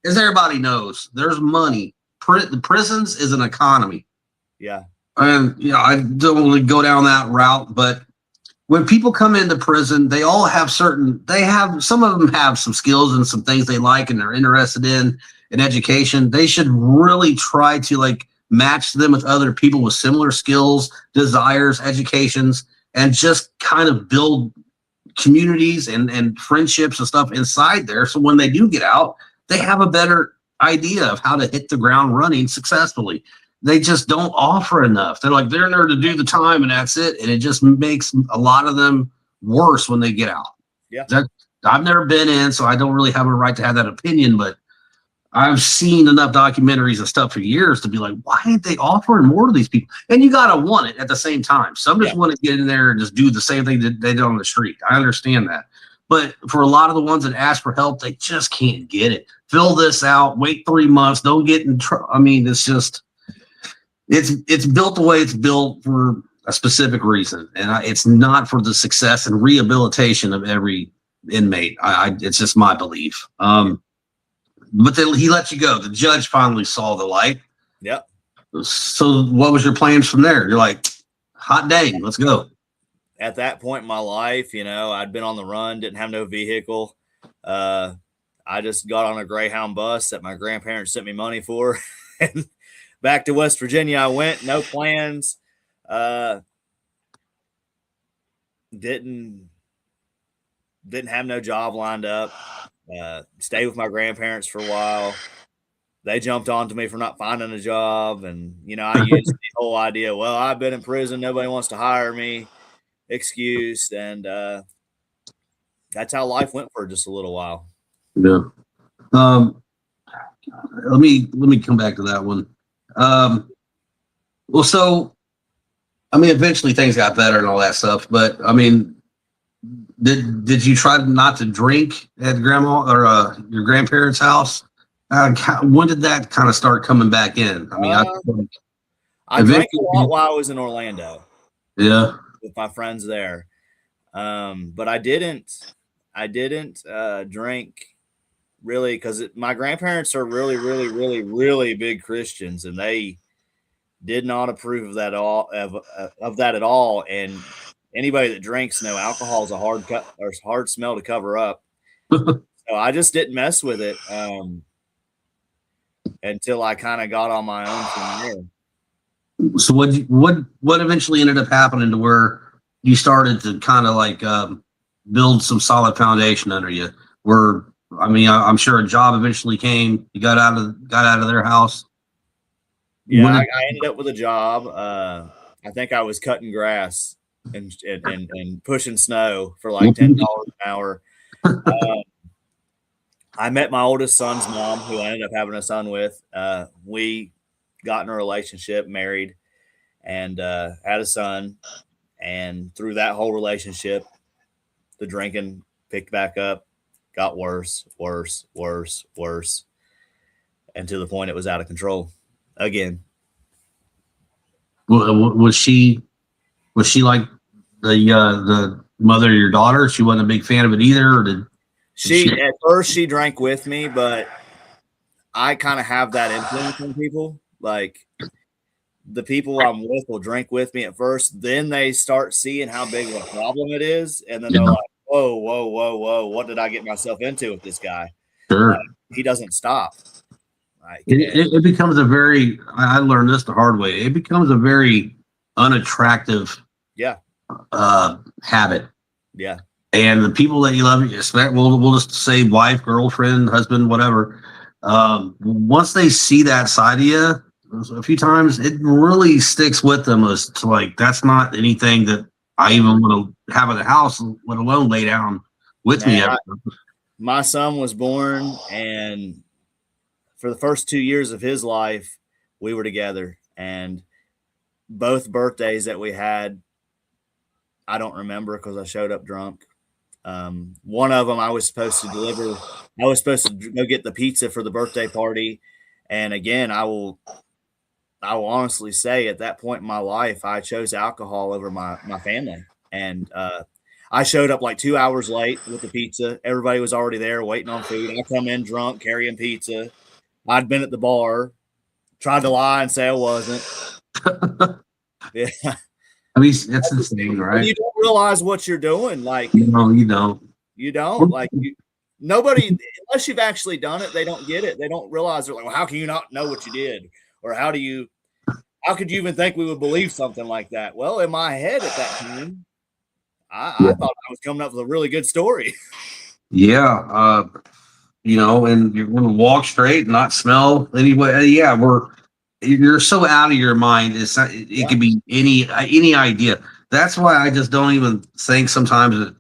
as everybody knows, there's money. The prisons is an economy. Yeah. And, I don't really go down that route, but when people come into prison, they all have some of them have some skills and some things they like and they're interested in education. They should really try to match them with other people with similar skills, desires, educations, and just kind of build communities and friendships and stuff inside there. So when they do get out, they have a better idea of how to hit the ground running successfully. They just don't offer enough. They're there to do the time and that's it. And it just makes a lot of them worse when they get out. Yeah. I've never been in, so I don't really have a right to have that opinion, but I've seen enough documentaries and stuff for years to be like, why ain't they offering more to these people? And you got to want it at the same time. Some just want to get in there and just do the same thing that they did on the street. I understand that. But for a lot of the ones that ask for help, they just can't get it. Fill this out, wait 3 months, don't get in trouble. I mean, it's just... It's built the way it's built for a specific reason, and it's not for the success and rehabilitation of every inmate. It's just my belief. But he let you go. The judge finally saw the light. Yep. So what was your plans from there? You're like, hot dang, let's go. At that point in my life, I'd been on the run, didn't have no vehicle. I just got on a Greyhound bus that my grandparents sent me money for, and back to West Virginia I went, no plans. Didn't have no job lined up. Stayed with my grandparents for a while. They jumped on to me for not finding a job. And, I used the whole idea, well, I've been in prison, nobody wants to hire me excuse. And that's how life went for just a little while. Yeah. Let me come back to that one. Well, so, eventually things got better and all that stuff, but did you try not to drink at grandma or your grandparents' house? When did that kind of start coming back in? I drank a lot while I was in Orlando. Yeah. With my friends there. But I didn't drink really because my grandparents are really, really, really, really big Christians, and they Did not approve of that at all. And anybody that drinks know alcohol is a hard smell to cover up. So I just didn't mess with it until I kind of got on my own from there. So what eventually ended up happening to where you started to kind of like build some solid foundation under you? I'm sure a job eventually came. You got out of their house. Yeah, I ended up with a job. I think I was cutting grass and pushing snow for like $10 an hour. I met my oldest son's mom, who I ended up having a son with. We got in a relationship, married, and had a son. And through that whole relationship, the drinking picked back up, got worse, and to the point it was out of control again. Was she like the mother of your daughter? She wasn't a big fan of it either, or did she at first she drank with me, but I kind of have that influence on people. Like the people I'm with will drink with me at first, then they start seeing how big of a problem it is, and then they're like, whoa, what did I get myself into with this guy? Sure. He doesn't stop. Like, it becomes I learned this the hard way. It becomes a very unattractive habit. Yeah. And the people that you love, we'll just say wife, girlfriend, husband, whatever. Once they see that side of you a few times, it really sticks with them as to like, that's not anything that I even want to have in the house, let alone lay down with me. My son was born, and for the first 2 years of his life, we were together. And both birthdays that we had, I don't remember because I showed up drunk. One of them I was supposed to deliver. I was supposed to go get the pizza for the birthday party. And again, I will honestly say at that point in my life, I chose alcohol over my family. And I showed up like 2 hours late with the pizza. Everybody was already there waiting on food. I come in drunk, carrying pizza. I'd been at the bar, tried to lie and say I wasn't. Yeah. I mean, that's the thing, right? You don't realize what you're doing. Like, no, you don't. You don't. Like, nobody, unless you've actually done it, they don't get it. They don't realize. They're like, well, how can you not know what you did? Or how could you even think we would believe something like that? Well, in my head at that time, I thought I was coming up with a really good story. Yeah. And you're going to walk straight and not smell anyway. Yeah, you're so out of your mind. It could be any idea. That's why I just don't even think sometimes that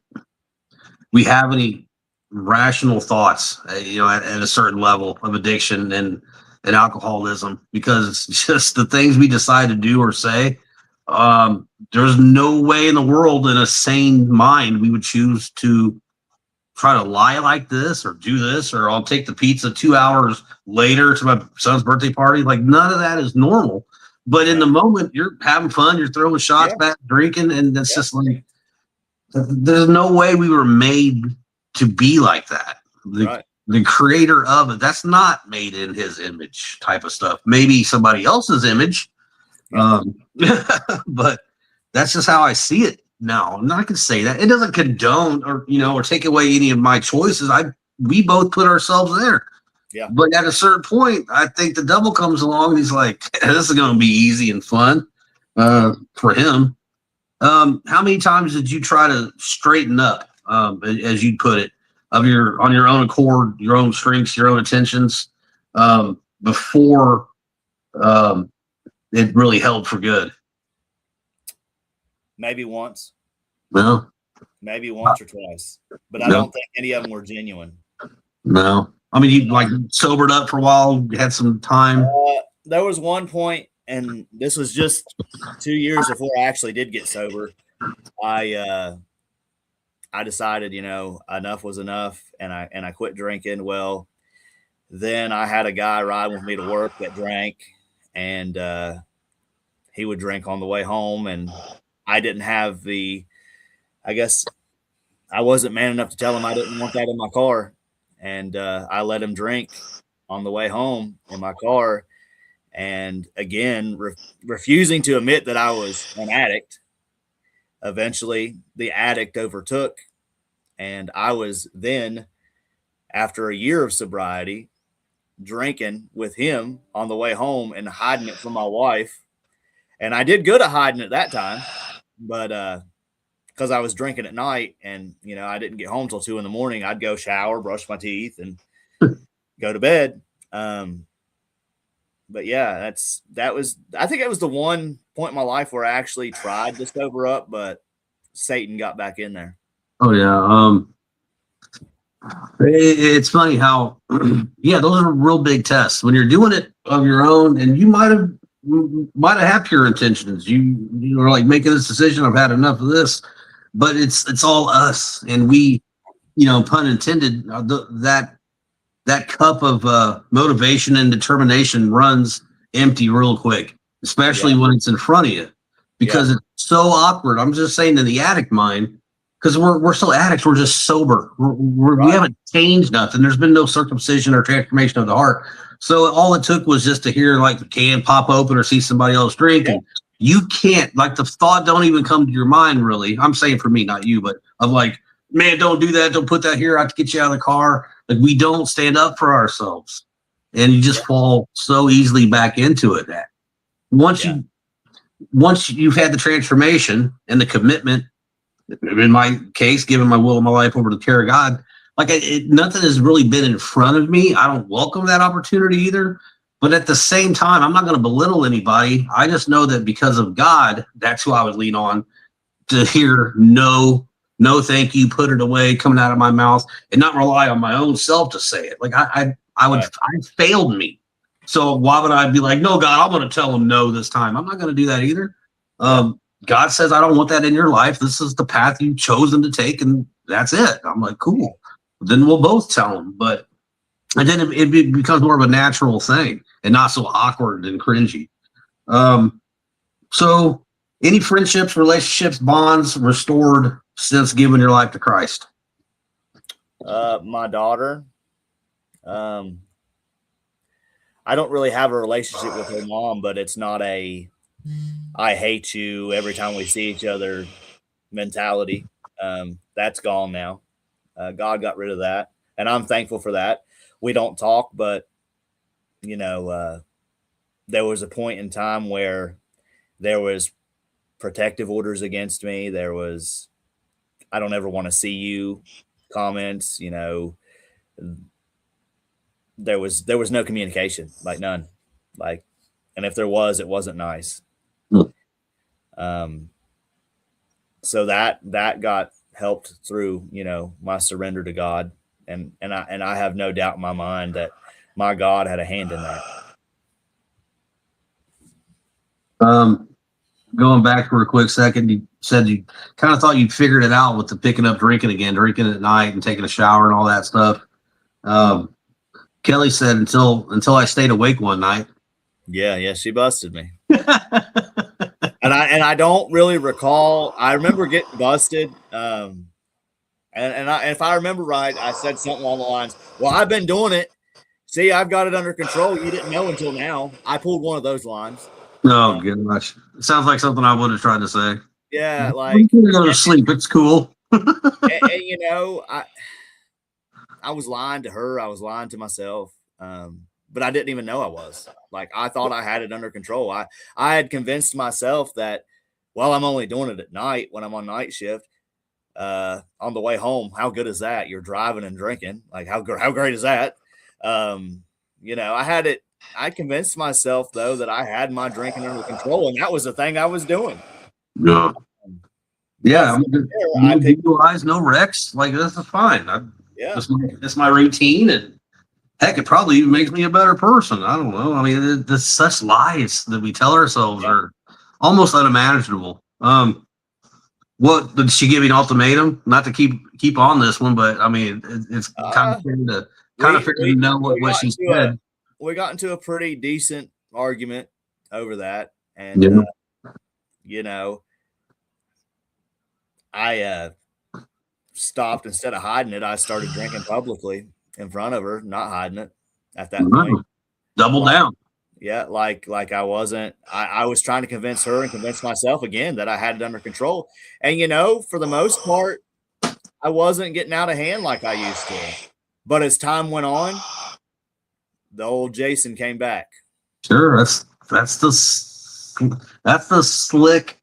we have any rational thoughts, at a certain level of addiction and alcoholism, because it's just the things we decide to do or say. There's no way in the world in a sane mind we would choose to try to lie like this or do this, or I'll take the pizza 2 hours later to my son's birthday party. Like, none of that is normal. But in the moment, you're having fun, you're throwing shots back, drinking, and it's just like, there's no way we were made to be like that. The creator of it, that's not made in his image type of stuff. Maybe somebody else's image, but that's just how I see it now. And I can say that it doesn't condone or take away any of my choices. We both put ourselves there. Yeah. But at a certain point, I think the devil comes along and he's like, this is going to be easy and fun for him. How many times did you try to straighten up, as you put it, on your own accord, your own strengths, your own intentions, before it really held for good? Maybe once. No. Maybe once or twice. But I don't think any of them were genuine. No. I mean, you like sobered up for a while, had some time. There was one point, and this was just 2 years before I actually did get sober. I decided, enough was enough, and I quit drinking. Well, then I had a guy ride with me to work that drank, and he would drink on the way home, and I didn't have I guess I wasn't man enough to tell him I didn't want that in my car. And I let him drink on the way home in my car. And again, refusing to admit that I was an addict. Eventually, the addict overtook, and I was then, after a year of sobriety, drinking with him on the way home and hiding it from my wife. And I did good at hiding it that time, but because I was drinking at night and, I didn't get home till 2 a.m. I'd go shower, brush my teeth, and go to bed. But yeah, I think it was the one point in my life where I actually tried to sober up, but Satan got back in there. Oh yeah. It's funny how, yeah, those are real big tests when you're doing it of your own, and you might have had pure intentions. You were like making this decision. I've had enough of this, but it's all us, and we, pun intended, that cup of motivation and determination runs empty real quick, especially when it's in front of you, because it's so awkward. I'm just saying, in the addict mind, because we're still addicts, we're just sober. We haven't changed nothing. There's been no circumcision or transformation of the heart. So all it took was just to hear like the can pop open or see somebody else drink, and you can't, like, the thought don't even come to your mind, really. I'm saying for me, not you, but of like, man, don't do that. Don't put that here. I have to get you out of the car. Like, we don't stand up for ourselves, and you just fall so easily back into it. Once you've had the transformation and the commitment, in my case, giving my will and my life over to the care of God, like, nothing has really been in front of me. I don't welcome that opportunity either. But at the same time, I'm not going to belittle anybody. I just know that because of God, that's who I would lean on to hear no, thank you, put it away, coming out of my mouth, and not rely on my own self to say it. Like, I failed me. So why would I be like, no, God, I'm going to tell him no this time? I'm not going to do that either. God says, I don't want that in your life. This is the path you've chosen to take, and that's it. I'm like, cool. Then we'll both tell him. And then it becomes more of a natural thing and not so awkward and cringy. So any friendships, relationships, bonds restored since giving your life to Christ? My daughter. I don't really have a relationship with her mom, but it's not a I hate you every time we see each other mentality. That's gone now. God got rid of that, and I'm thankful for that. We don't talk, but there was a point in time where there was protective orders against me. There was, I don't ever want to see you comments. There was no communication, like none, like, and if there was, it wasn't nice. So that got helped through, my surrender to God. And I have no doubt in my mind that my God had a hand in that. Going back for a quick second, you said you kind of thought you'd figured it out with the picking up drinking again, drinking at night and taking a shower and all that stuff. Kelly said until I stayed awake one night. Yeah, she busted me. And I don't really recall. I remember getting busted. And if I remember right, I said something along the lines, well, I've been doing it. See, I've got it under control. You didn't know until now. I pulled one of those lines. Oh, gosh. It sounds like something I would have tried to say. Yeah, like, go to sleep. It's cool. I was lying to her. I was lying to myself. But I didn't even know I was. Like, I thought I had it under control. I had convinced myself that, well, I'm only doing it at night when I'm on night shift. On the way home, how good is that? You're driving and drinking. Like, how great is that? I convinced myself, though, that I had my drinking under control, and that was the thing I was doing. Yeah. Yeah. I picked no eyes, no wrecks. Like, this is fine. It's my routine, and heck, it probably even makes me a better person. I don't know. I mean, there's such lies that we tell ourselves are almost unimaginable. What did she give you an ultimatum? Not to keep on this one, but I mean, it's kind of fair to know what she said. We got into a pretty decent argument over that, and I stopped. Instead of hiding it, I started drinking publicly in front of her, not hiding it at that point. Double down. Yeah, like I wasn't. I was trying to convince her and convince myself again that I had it under control. And for the most part, I wasn't getting out of hand like I used to. But as time went on, the old Jayson came back. Sure, that's the slick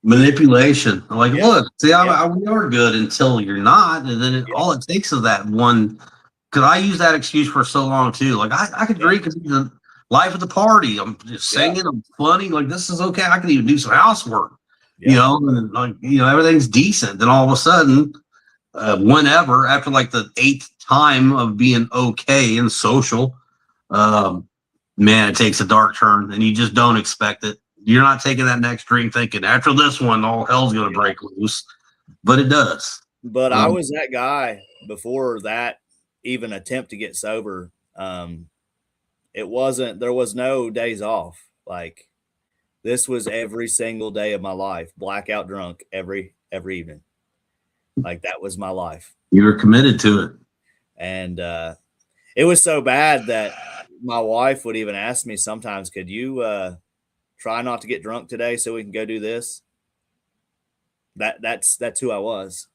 manipulation. Like, Yeah. look, see, Yeah. we are good until you're not, and then Yeah. all it takes is that one. Because I use that excuse for so long too. Like, I could Yeah. drink and be the life of the party. I'm just singing. I'm funny. Like, this is okay. I can even do some housework. Yeah. And like everything's decent. Then all of a sudden, whenever after like the eighth time of being okay and social, man, it takes a dark turn, and you just don't expect it. You're not taking that next drink thinking after this one, all hell's going to break loose, but it does. But I was that guy before that even attempt to get sober. There was no days off. Like, this was every single day of my life, blackout drunk every evening. Like, that was my life. You were committed to it. And it was so bad that my wife would even ask me sometimes, could you try not to get drunk today so we can go do this? That's who I was.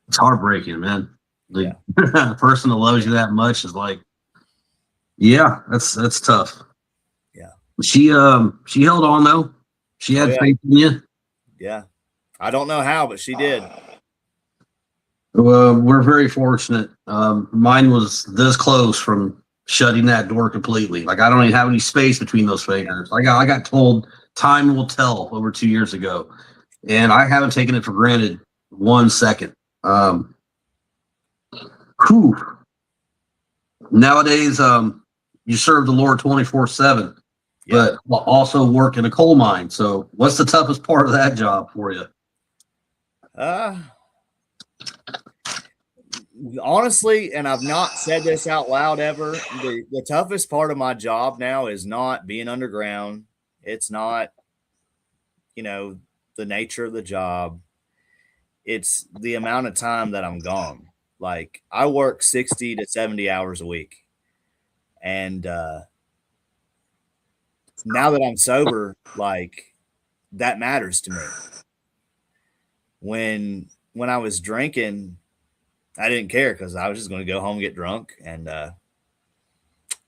It's heartbreaking, man. A person that loves you that much is like, yeah, that's tough. Yeah. She held on though. She had faith in you. Yeah. I don't know how, but she did. Well, we're very fortunate. Mine was this close from shutting that door completely. Like, I don't even have any space between those fingers. I got told time will tell over 2 years ago, and I haven't taken it for granted 1 second. Nowadays, you serve the Lord 24/7, but also work in a coal mine. So, what's the toughest part of that job for you? Honestly, and I've not said this out loud ever, the toughest part of my job now is not being underground. It's not, the nature of the job. It's the amount of time that I'm gone. Like, I work 60 to 70 hours a week. And now that I'm sober, like, that matters to me. When I was drinking, I didn't care because I was just going to go home and get drunk, and it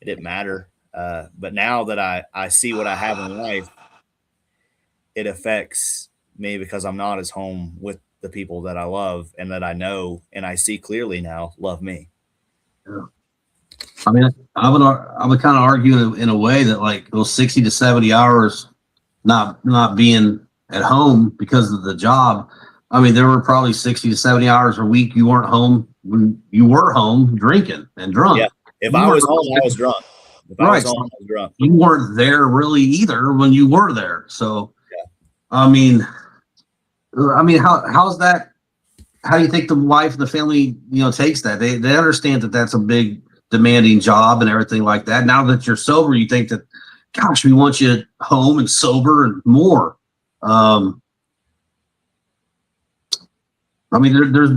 didn't matter. But now that I see what I have in life, it affects me because I'm not as home with the people that I love and that I know and I see clearly now love me. Yeah. I mean, I would kind of argue in a way that, like, those 60 to 70 hours not being at home because of the job. I mean, there were probably 60 to 70 hours a week you weren't home when you were home drinking and drunk. Yeah. If I was home, I was drunk. If I was home, I was drunk. You weren't there really either when you were there. So, yeah. I mean, how's that? How do you think the wife and the family, takes that? They understand that that's a big demanding job and everything like that. Now that you're sober, you think that, gosh, we want you home and sober and more. I mean, there's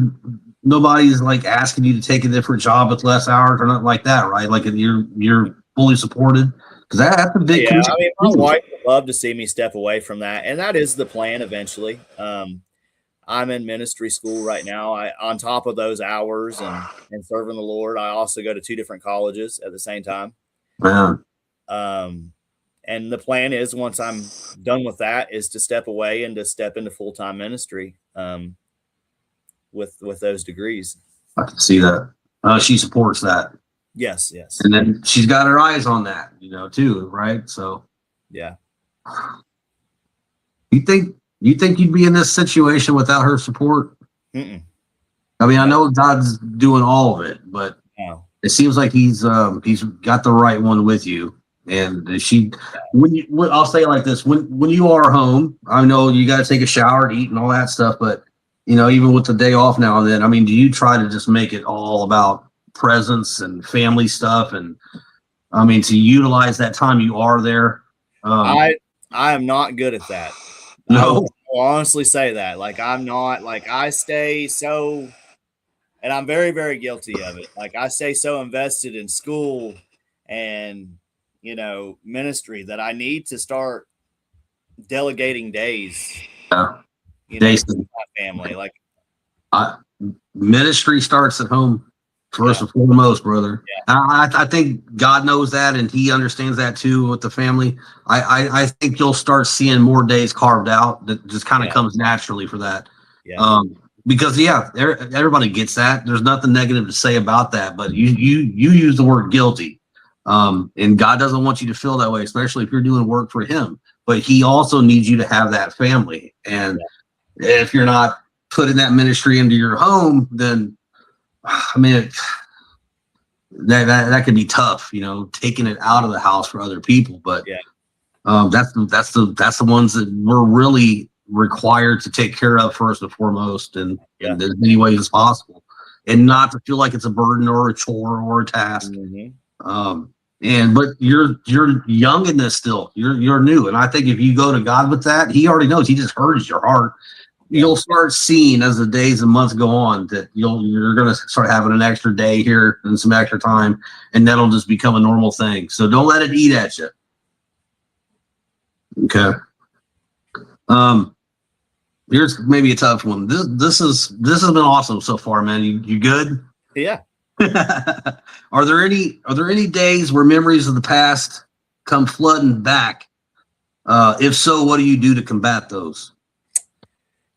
nobody's like asking you to take a different job with less hours or nothing like that, right? Like, you're fully supported, because that's a big. Yeah, I mean, my wife would love to see me step away from that, and that is the plan eventually. I'm in ministry school right now. On top of those hours and serving the Lord, I also go to 2 different colleges at the same time. Yeah. And the plan is, once I'm done with that, is to step away and to step into full-time ministry. With those degrees. I can see that. She supports that. Yes. And then she's got her eyes on that, too, right? So, yeah. You think you'd be in this situation without her support? Mm-mm. I mean, I know God's doing all of it, but it seems like he's got the right one with you. And I'll say it like this: when you are home, I know you got to take a shower, to eat, and all that stuff, but even with the day off now and then, I mean, do you try to just make it all about presence and family stuff? And I mean, to utilize that time you are there. I am not good at that. No, I'll honestly say that. Like, I'm not, like, I stay so, and I'm very, very guilty of it. Like, I stay so invested in school and, ministry that I need to start delegating days, Yeah. to Jason, my family. Like, ministry starts at home first and foremost, brother. I think God knows that, and He understands that too with the family. I think you'll start seeing more days carved out that just kind of comes naturally for that. Yeah. Because everybody gets that. There's nothing negative to say about that, but you use the word guilty, and God doesn't want you to feel that way, especially if you're doing work for Him. But He also needs you to have that family, and if you're not putting that ministry into your home, then I mean that can be tough, taking it out of the house for other people. But that's the ones that we're really required to take care of first and foremost, and in as many ways as possible, and not to feel like it's a burden or a chore or a task. But you're young in this still. You're new, and I think if you go to God with that, He already knows. He just hears your heart. You'll start seeing as the days and months go on that you're going to start having an extra day here and some extra time, and that'll just become a normal thing. So don't let it eat at you. Okay. Here's maybe a tough one. This has been awesome so far, man. You good? Yeah. Are there any days where memories of the past come flooding back? If so, what do you do to combat those?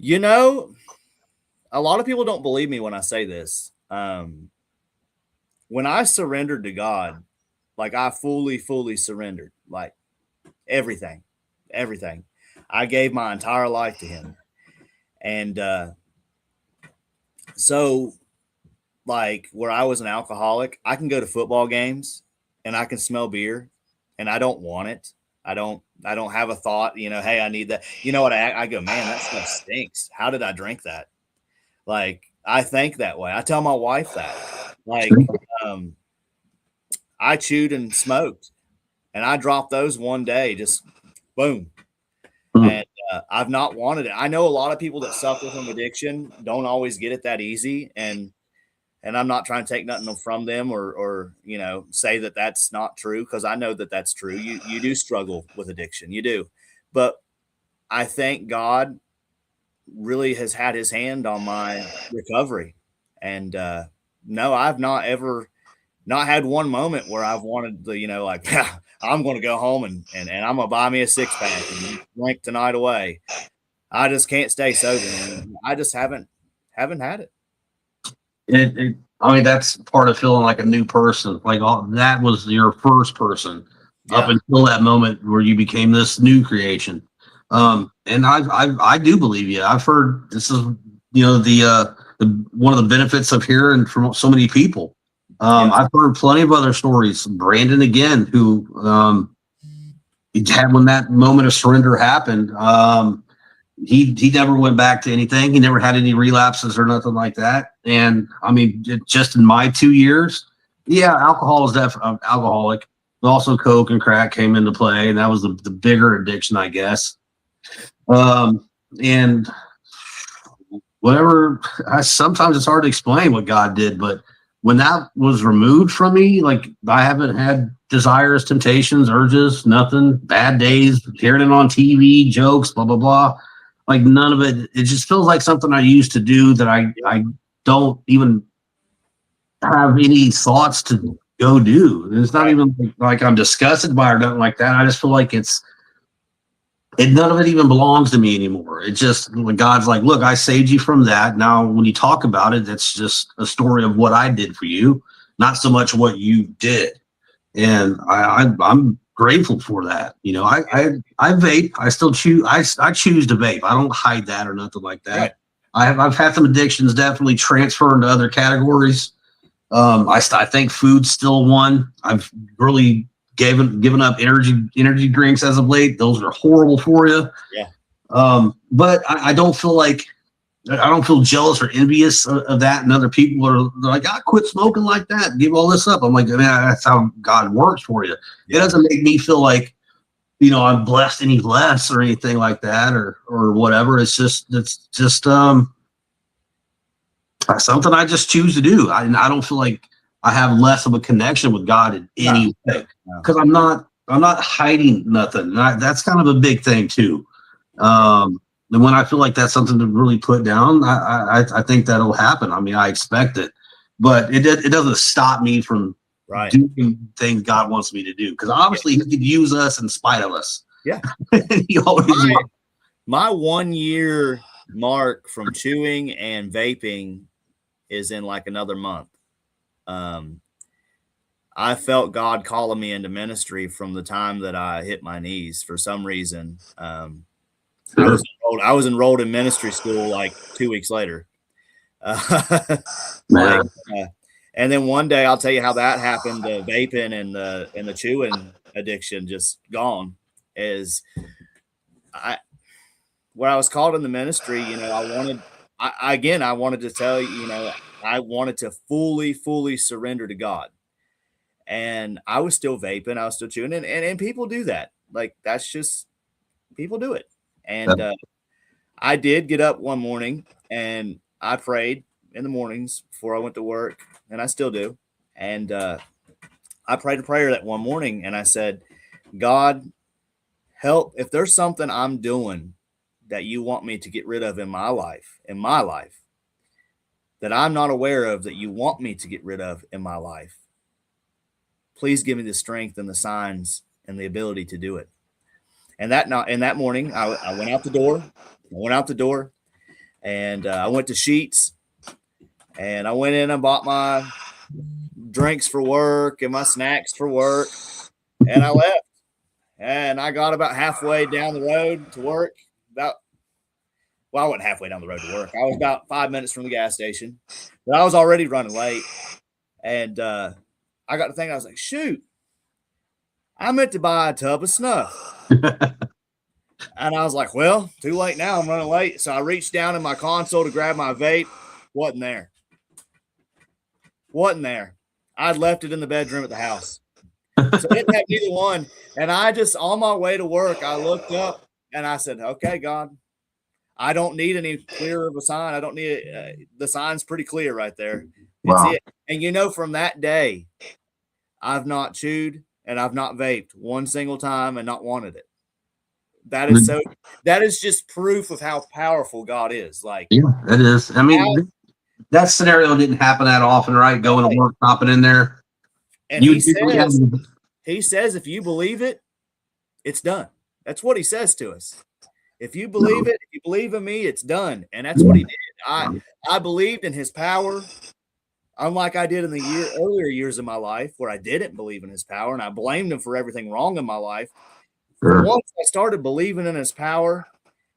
A lot of people don't believe me when I say this. When I surrendered to God, like I fully surrendered, like everything. I gave my entire life to Him. And so like where I was an alcoholic, I can go to football games and I can smell beer and I don't want it. I don't have a thought, hey, I need that. You know what? I go, man, that stuff stinks. How did I drink that? Like, I think that way. I tell my wife that. Like, I chewed and smoked and I dropped those one day, just boom. And I've not wanted it. I know a lot of people that suffer from addiction don't always get it that easy. And I'm not trying to take nothing from them or say that that's not true, because I know that that's true. You do struggle with addiction. You do. But I think God really has had His hand on my recovery. And no, I've not had one moment where I've wanted to, like, I'm going to go home and I'm going to buy me a 6-pack and drink tonight away. I just can't stay sober. And I just haven't had it. I mean, that's part of feeling like a new person. Like that was your first person up until that moment where you became this new creation. And I do believe you. I've heard this is the one of the benefits of hearing from so many people. I've heard plenty of other stories. Brandon again, who had when that moment of surrender happened. He never went back to anything. He never had any relapses or nothing like that. And I mean, just in my 2 years, alcohol is definitely alcoholic. But also coke and crack came into play, and that was the bigger addiction, I guess. And whatever, sometimes it's hard to explain what God did, but when that was removed from me, like I haven't had desires, temptations, urges, nothing, bad days, hearing it on TV, jokes, blah, blah, blah. Like none of it. It just feels like something I used to do that I don't even have any thoughts to go do. It's not even like I'm disgusted by it or nothing like that. I just feel like none of it even belongs to me anymore. It just, God's like, look, I saved you from that. Now, when you talk about it, that's just a story of what I did for you, not so much what you did. And I'm grateful for that. I vape. I still choose. I choose to vape. I don't hide that or nothing like that. Right. I've had some addictions definitely transfer into other categories. I think food's still one. I've really given up energy drinks as of late. Those are horrible for you. Yeah. But I don't feel jealous or envious of that. And other people are like, I quit smoking like that and give all this up. I'm like, man, that's how God works for you. Yeah. It doesn't make me feel like, I'm blessed any less or anything like that or whatever. It's just something I just choose to do. I don't feel like I have less of a connection with God in any way, because I'm not hiding nothing. And that's kind of a big thing too. And when I feel like that's something to really put down, I think that'll happen. I mean, I expect it, but it doesn't stop me from doing things God wants me to do, because obviously He could use us in spite of us. Yeah. He always my 1 year mark from chewing and vaping is in like another month. I felt God calling me into ministry from the time that I hit my knees for some reason. I was enrolled in ministry school like 2 weeks later. And then one day, I'll tell you how that happened. The vaping and the chewing addiction just gone. Where I was called in the ministry, I wanted to tell you, I wanted to fully surrender to God. And I was still vaping, I was still chewing, and people do that. Like, that's just, people do it. And I did get up one morning and I prayed in the mornings before I went to work, and I still do. And I prayed a prayer that one morning, and I said, God, help, if there's something I'm doing that you want me to get rid of in my life, that I'm not aware of, that you want me to get rid of in my life, please give me the strength and the signs and the ability to do it. And that morning, I went out the door. And I went to Sheets, and I went in and bought my drinks for work and my snacks for work, and I left. And I got about halfway down the road to work. I wasn't halfway down the road to work. I was about 5 minutes from the gas station, but I was already running late. And I got to thinking, I was like, shoot, I meant to buy a tub of snuff. And I was like, well, too late now. I'm running late. So I reached down in my console to grab my vape. Wasn't there. I'd left it in the bedroom at the house. So I didn't have neither one. And I just, on my way to work, I looked up and I said, okay, God, I don't need any clearer of a sign. I don't need it. The sign's pretty clear right there. Wow. It's it. And from that day, I've not chewed and I've not vaped one single time and not wanted it. That is just proof of how powerful God is. Like, yeah, it is. I mean, that scenario didn't happen that often, right? Going to work, popping in there. And he says, if you believe it, it's done. That's what he says to us. If you believe it, if you believe in me, it's done. And that's what he did. I believed in his power, unlike I did in the earlier years of my life where I didn't believe in his power and I blamed him for everything wrong in my life. Sure. Once I started believing in his power,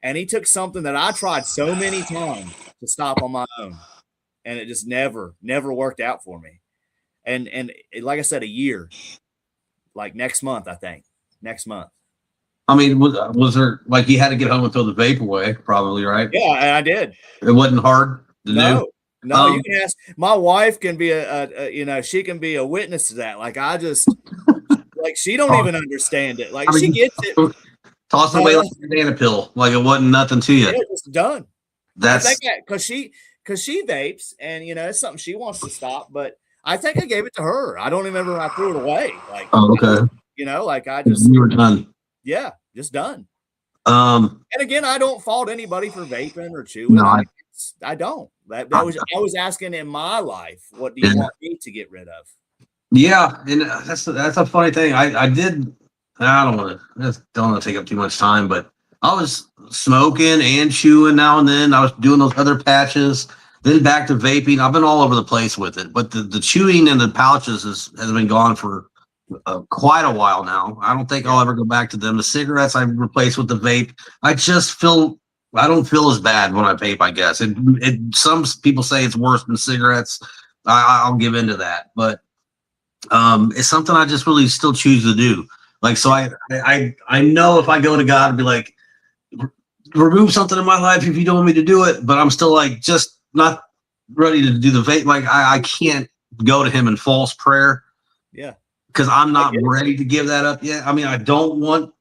and he took something that I tried so many times to stop on my own, and it just never worked out for me. And like I said, a year, like next month, I think. Next month. I mean, was there, like, you had to get home and throw the vape away, probably, right? Yeah, and I did. It wasn't hard to do? No, you can ask. My wife can be she can be a witness to that. Like, I just, like, she don't even understand it. Like, she gets it. Toss it away like a banana pill, like it wasn't nothing to you. It's done. That's because she vapes, and it's something she wants to stop. But I think I gave it to her. I don't remember when I threw it away. Like, okay. Like I just, you were done. Yeah, just done. And again, I don't fault anybody for vaping or chewing. No, I don't. I was asking in my life, what do you want me to get rid of? Yeah, and that's a funny thing. I don't want to take up too much time, but I was smoking and chewing now and then. I was doing those other patches, then back to vaping. I've been all over the place with it, but the chewing and the pouches has been gone for quite a while now. I don't think I'll ever go back to them. The cigarettes I replaced with the vape. I don't feel as bad when I vape, I guess. Some people say it's worse than cigarettes. I'll give into that, but it's something I just really still choose to do. Like, so I know if I go to God and be like, remove something in my life if you don't want me to do it, but I'm still like just not ready to do the vape. Like, I can't go to him in false prayer. Yeah. Because I'm not ready to give that up yet. I mean, I don't want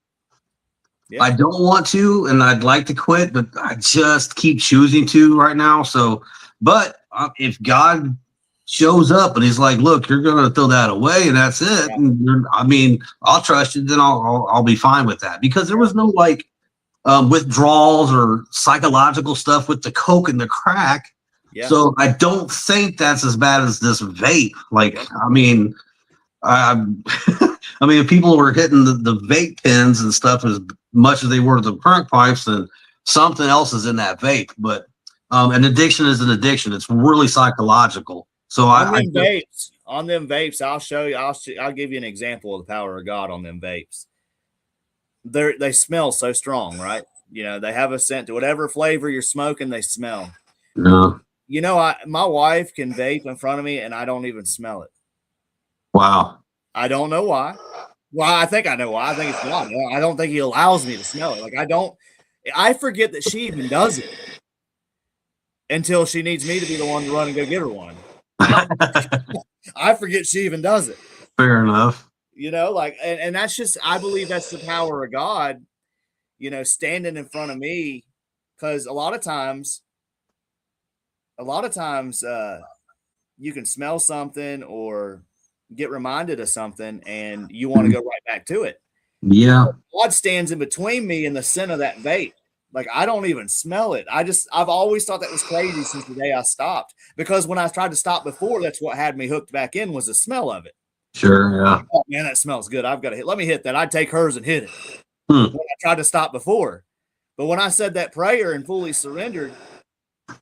to, and I'd like to quit, but I just keep choosing to right now. So, but if God shows up and he's like, look, you're going to throw that away and that's it. And I mean, I'll trust you. Then I'll be fine with that, because there was no like withdrawals or psychological stuff with the coke and the crack. Yeah. So I don't think that's as bad as this vape. Like, I mean, I mean, if people were hitting the vape pens and stuff as much as they were the crack pipes, then something else is in that vape. But an addiction is an addiction. It's really psychological. So on them vapes, I'll show you. I'll give you an example of the power of God on them vapes. They smell so strong, right? You know, they have a scent to whatever flavor you're smoking. They smell. Yeah. You know, my wife can vape in front of me and I don't even smell it. Wow. I don't know why. Well, I think I know why. I think it's why. I don't think he allows me to smell it. Like, I forget that she even does it until she needs me to be the one to run and go get her one. I forget she even does it. Fair enough. You know, like, and that's just, I believe that's the power of God, you know, standing in front of me. Because a lot of times you can smell something or get reminded of something and you want to go right back to it. Yeah. God stands in between me and the scent of that vape. Like, I don't even smell it. I've always thought that was crazy since the day I stopped, because when I tried to stop before, that's what had me hooked back in, was the smell of it. Sure. Yeah. Oh, man, that smells good. I've got to let me hit that. I'd take hers and hit it. When I tried to stop before. But when I said that prayer and fully surrendered,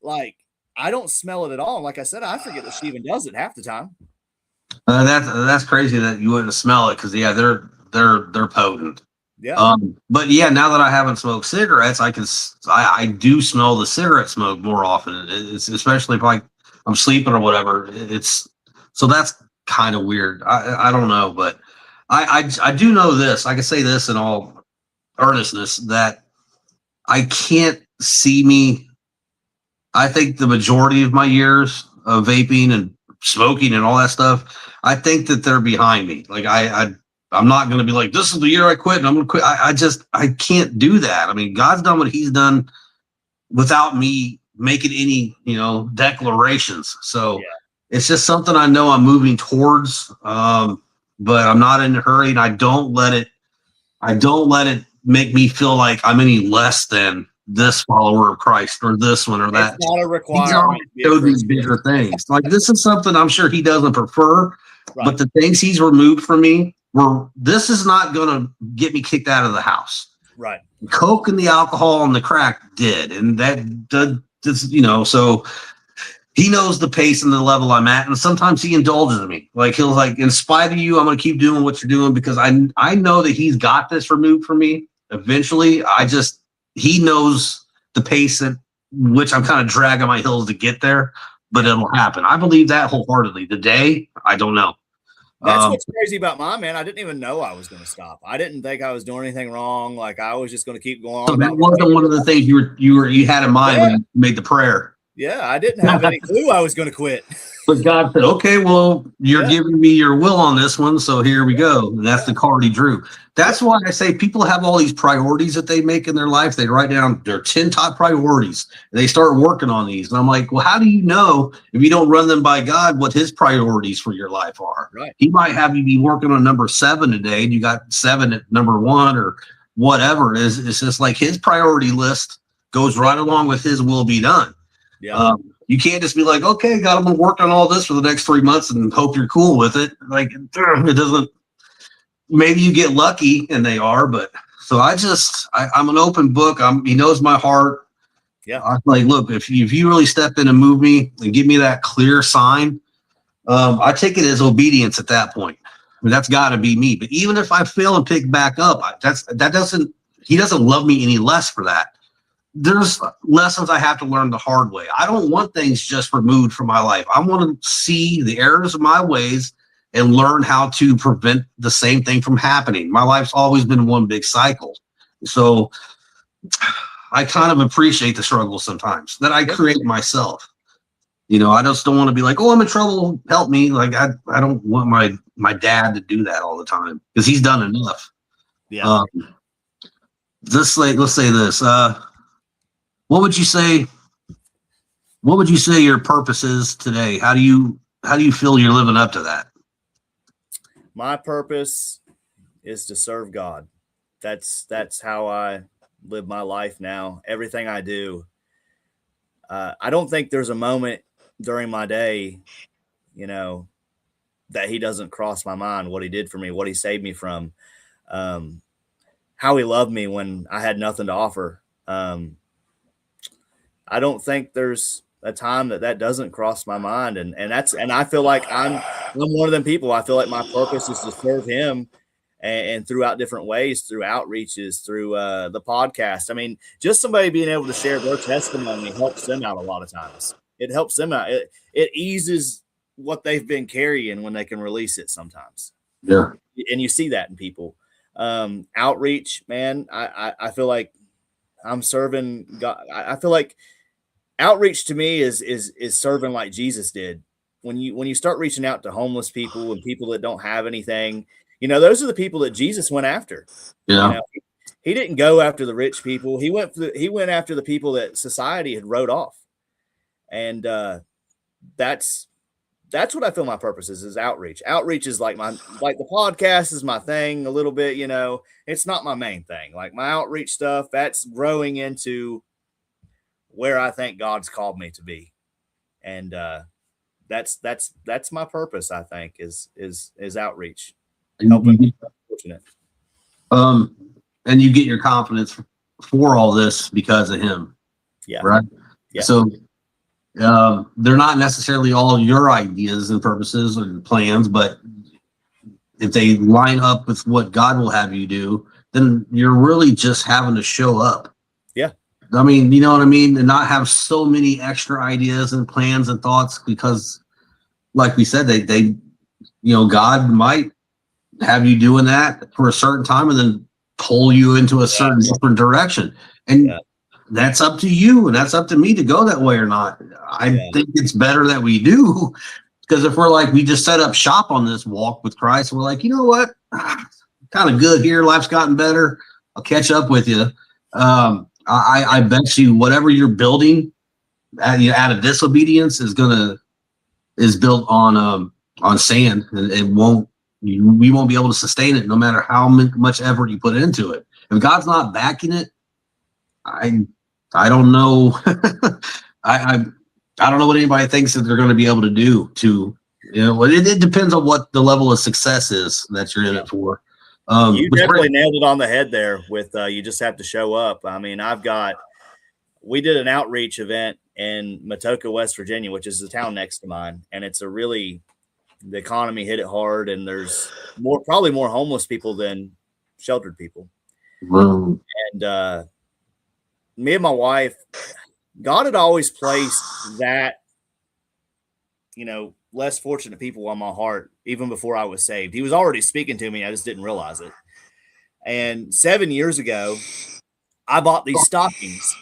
like, I don't smell it at all. Like I said, I forget that she even does it half the time. That's crazy that you wouldn't smell it, because yeah, they're potent. Yeah. But yeah, now that I haven't smoked cigarettes, I do smell the cigarette smoke more often. It's especially if I'm sleeping or whatever. So that's kind of weird. I don't know, but I do know this. I can say this in all earnestness, that I can't see me. I think the majority of my years of vaping and smoking and all that stuff, I think that they're behind me. Like, I'm not going to be like, this is the year I quit and I'm going to quit. I can't do that. I mean, God's done what he's done without me making any, declarations. So it's just something I know I'm moving towards. But I'm not in a hurry, and I don't let it make me feel like I'm any less than this follower of Christ or this one or that. It's not a requirement. These bigger things. Like, this is something I'm sure he doesn't prefer, but the things he's removed from me, this is not going to get me kicked out of the house. Right. Coke and the alcohol and the crack did. And so he knows the pace and the level I'm at. And sometimes he indulges me. Like, he'll like, in spite of you, I'm going to keep doing what you're doing, because I know that he's got this removed from me. Eventually, he knows the pace at which I'm kind of dragging my heels to get there, but it'll happen. I believe that wholeheartedly. The day, I don't know. That's what's crazy about mine, man. I didn't even know I was going to stop. I didn't think I was doing anything wrong. Like, I was just going to keep going on. So that wasn't one of the things you had in mind when you made the prayer. Yeah, I didn't have any clue I was going to quit. But God said, okay, well, you're giving me your will on this one, so here we go. And that's the card he drew. That's why I say people have all these priorities that they make in their life. They write down their 10 top priorities, and they start working on these. And I'm like, well, how do you know, if you don't run them by God, what his priorities for your life are? Right. He might have you be working on number 7 today, and you got 7 at number 1 or whatever it is. It's just like his priority list goes right along with his will be done. Yeah. You can't just be like, okay, God, I'm going to work on all this for the next 3 months and hope you're cool with it. Like, it doesn't, maybe you get lucky and they are, but so I'm an open book. He knows my heart. Yeah. I'm like, look, if you really step in and move me and give me that clear sign, I take it as obedience at that point. I mean, that's got to be me. But even if I fail and pick back up, he doesn't love me any less for that. There's lessons I have to learn the hard way. I don't want things just removed from my life. I want to see the errors of my ways and learn how to prevent the same thing from happening. My life's always been one big cycle. So I kind of appreciate the struggle sometimes that I create myself. I just don't want to be like, oh, I'm in trouble, help me. Like, I don't want my dad to do that all the time, because he's done enough. Yeah. Let's say this. What would you say your purpose is today? How do you you feel you're living up to that? My purpose is to serve God. That's how I live my life now. Everything I do. I don't think there's a moment during my day, you know, that he doesn't cross my mind, what he did for me, what he saved me from, um, how he loved me when I had nothing to offer. I don't think there's a time that doesn't cross my mind. And I feel like I'm one of them people. I feel like my purpose is to serve him and throughout different ways, through outreaches, through the podcast. I mean, just somebody being able to share their testimony helps them out a lot of times. It helps them out. It eases what they've been carrying when they can release it sometimes. Yeah. And you see that in people. Outreach, man, I feel like I'm serving God. I feel like outreach to me is serving like Jesus did. When you start reaching out to homeless people and people that don't have anything, those are the people that Jesus went after. Yeah. He didn't go after the rich people. He went after the people that society had wrote off. And that's what I feel my purpose is outreach. Outreach is like the podcast is my thing a little bit, it's not my main thing. Like my outreach stuff, that's growing into where I think God's called me to be. And that's my purpose, I think, is outreach. Helping fortunate. And you get your confidence for all this because of him. Yeah. Right. Yeah. So they're not necessarily all your ideas and purposes and plans, but if they line up with what God will have you do, then you're really just having to show up. Yeah. I mean, you know what I mean? And not have so many extra ideas and plans and thoughts, because like we said, they God might have you doing that for a certain time and then pull you into a certain different direction. And that's up to you, and that's up to me to go that way or not. I think it's better that we do, because if we're like, we just set up shop on this walk with Christ, and we're like, you know what, kind of good here, life's gotten better, I'll catch up with you. I bet you whatever you're building out of disobedience is built on sand, and we won't be able to sustain it no matter how much effort you put into it. If God's not backing it, I don't know. I don't know what anybody thinks that they're going to be able to do to, it depends on what the level of success is that you're in it for. You definitely nailed it on the head there with, you just have to show up. I mean, we did an outreach event in Matoka, West Virginia, which is the town next to mine. And it's the economy hit it hard, and there's probably more homeless people than sheltered people. Wow. And, me and my wife, God had always placed that, less fortunate people on my heart, even before I was saved. He was already speaking to me. I just didn't realize it. And 7 years ago, I bought these stockings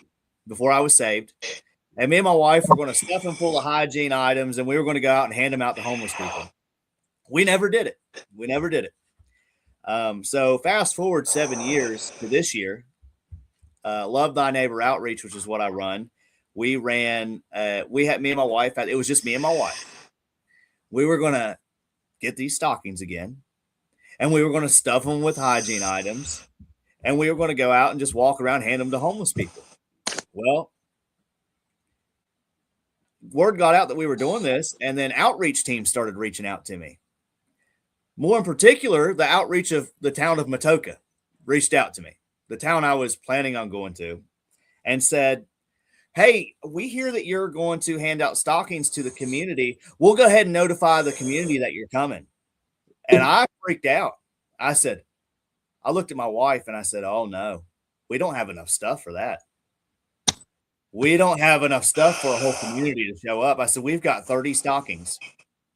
before I was saved. And me and my wife were going to stuff them full of hygiene items, and we were going to go out and hand them out to homeless people. We never did it. So fast forward 7 years to this year. Love Thy Neighbor Outreach, which is what I run. We ran, me and my wife, it was just me and my wife. We were going to get these stockings again, and we were going to stuff them with hygiene items, and we were going to go out and just walk around, hand them to homeless people. Well, word got out that we were doing this, and then outreach teams started reaching out to me. More in particular, the outreach of the town of Matoka reached out to me, the town I was planning on going to, and said, hey, we hear that you're going to hand out stockings to the community. We'll go ahead and notify the community that you're coming. And I freaked out. I looked at my wife and I said, oh no, we don't have enough stuff for that. We don't have enough stuff for a whole community to show up. I said, we've got 30 stockings.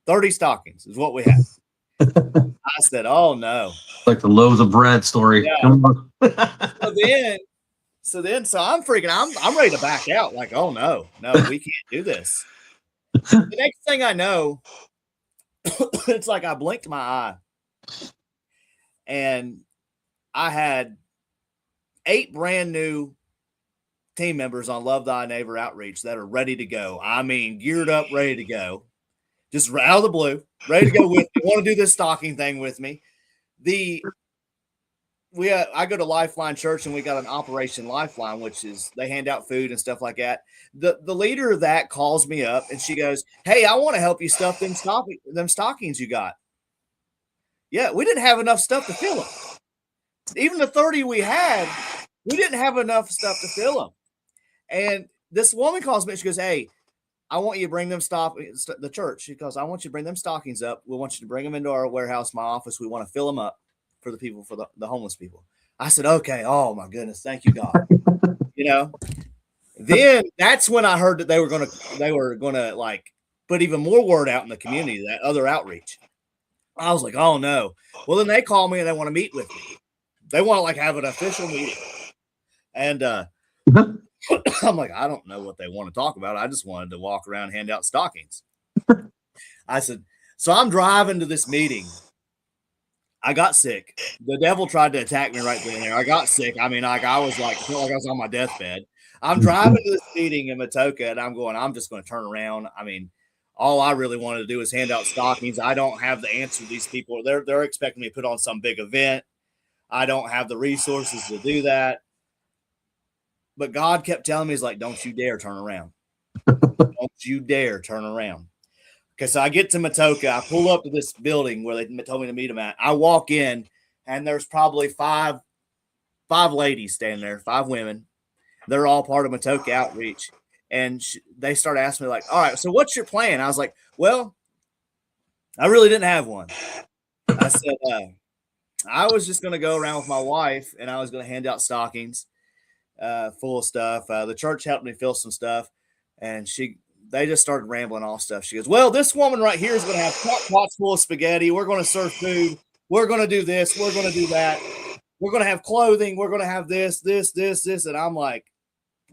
30 stockings is what we have. I said, oh no. Like the loaves of bread story. Yeah. So I'm freaking, I'm ready to back out. Like, oh no, we can't do this. The next thing I know, it's like I blinked my eye and I had 8 brand new team members on Love Thy Neighbor Outreach that are ready to go. I mean, geared up, ready to go. just out of the blue, ready to go with me, want to do this stocking thing with me. I go to Lifeline Church, and we got an Operation Lifeline, which is they hand out food and stuff like that. The leader of that calls me up, and she goes, "Hey, I want to help you stuff them stockings you got." Yeah, we didn't have enough stuff to fill them. Even the 30 we had, we didn't have enough stuff to fill them. And this woman calls me, and she goes, "Hey, I want you to bring them the church." She goes, "I want you to bring them stockings up. We want you to bring them into our warehouse, my office. We want to fill them up for the people, for the homeless people." I said, "Okay." Oh my goodness. Thank you, God. Then that's when I heard that they were going to like put even more word out in the community, that other outreach. I was like, "Oh no." Well, then they call me and they want to meet with me. They want to like have an official meeting. And, I'm like, I don't know what they want to talk about. I just wanted to walk around and hand out stockings. I said, so I'm driving to this meeting. I got sick. The devil tried to attack me right there. I got sick. I mean, like I was like, I felt like I was on my deathbed. I'm driving to this meeting in Matoka, and I'm just going to turn around. I mean, all I really wanted to do is hand out stockings. I don't have the answer to these people. They're expecting me to put on some big event. I don't have the resources to do that. But God kept telling me, he's like, "Don't you dare turn around. Don't you dare turn around." Okay, so I get to Matoka. I pull up to this building where they told me to meet them at. I walk in, and there's probably five ladies standing there, 5 women. They're all part of Matoka Outreach. And they start asking me, like, "All right, so what's your plan?" I was like, "Well, I really didn't have one." I said, I was just going to go around with my wife, and I was going to hand out stockings full of stuff. The church helped me fill some stuff, and they just started rambling all stuff. She goes, "Well, this woman right here is going to have pots full of spaghetti. We're going to serve food. We're going to do this. We're going to do that. We're going to have clothing. We're going to have this. And I'm like,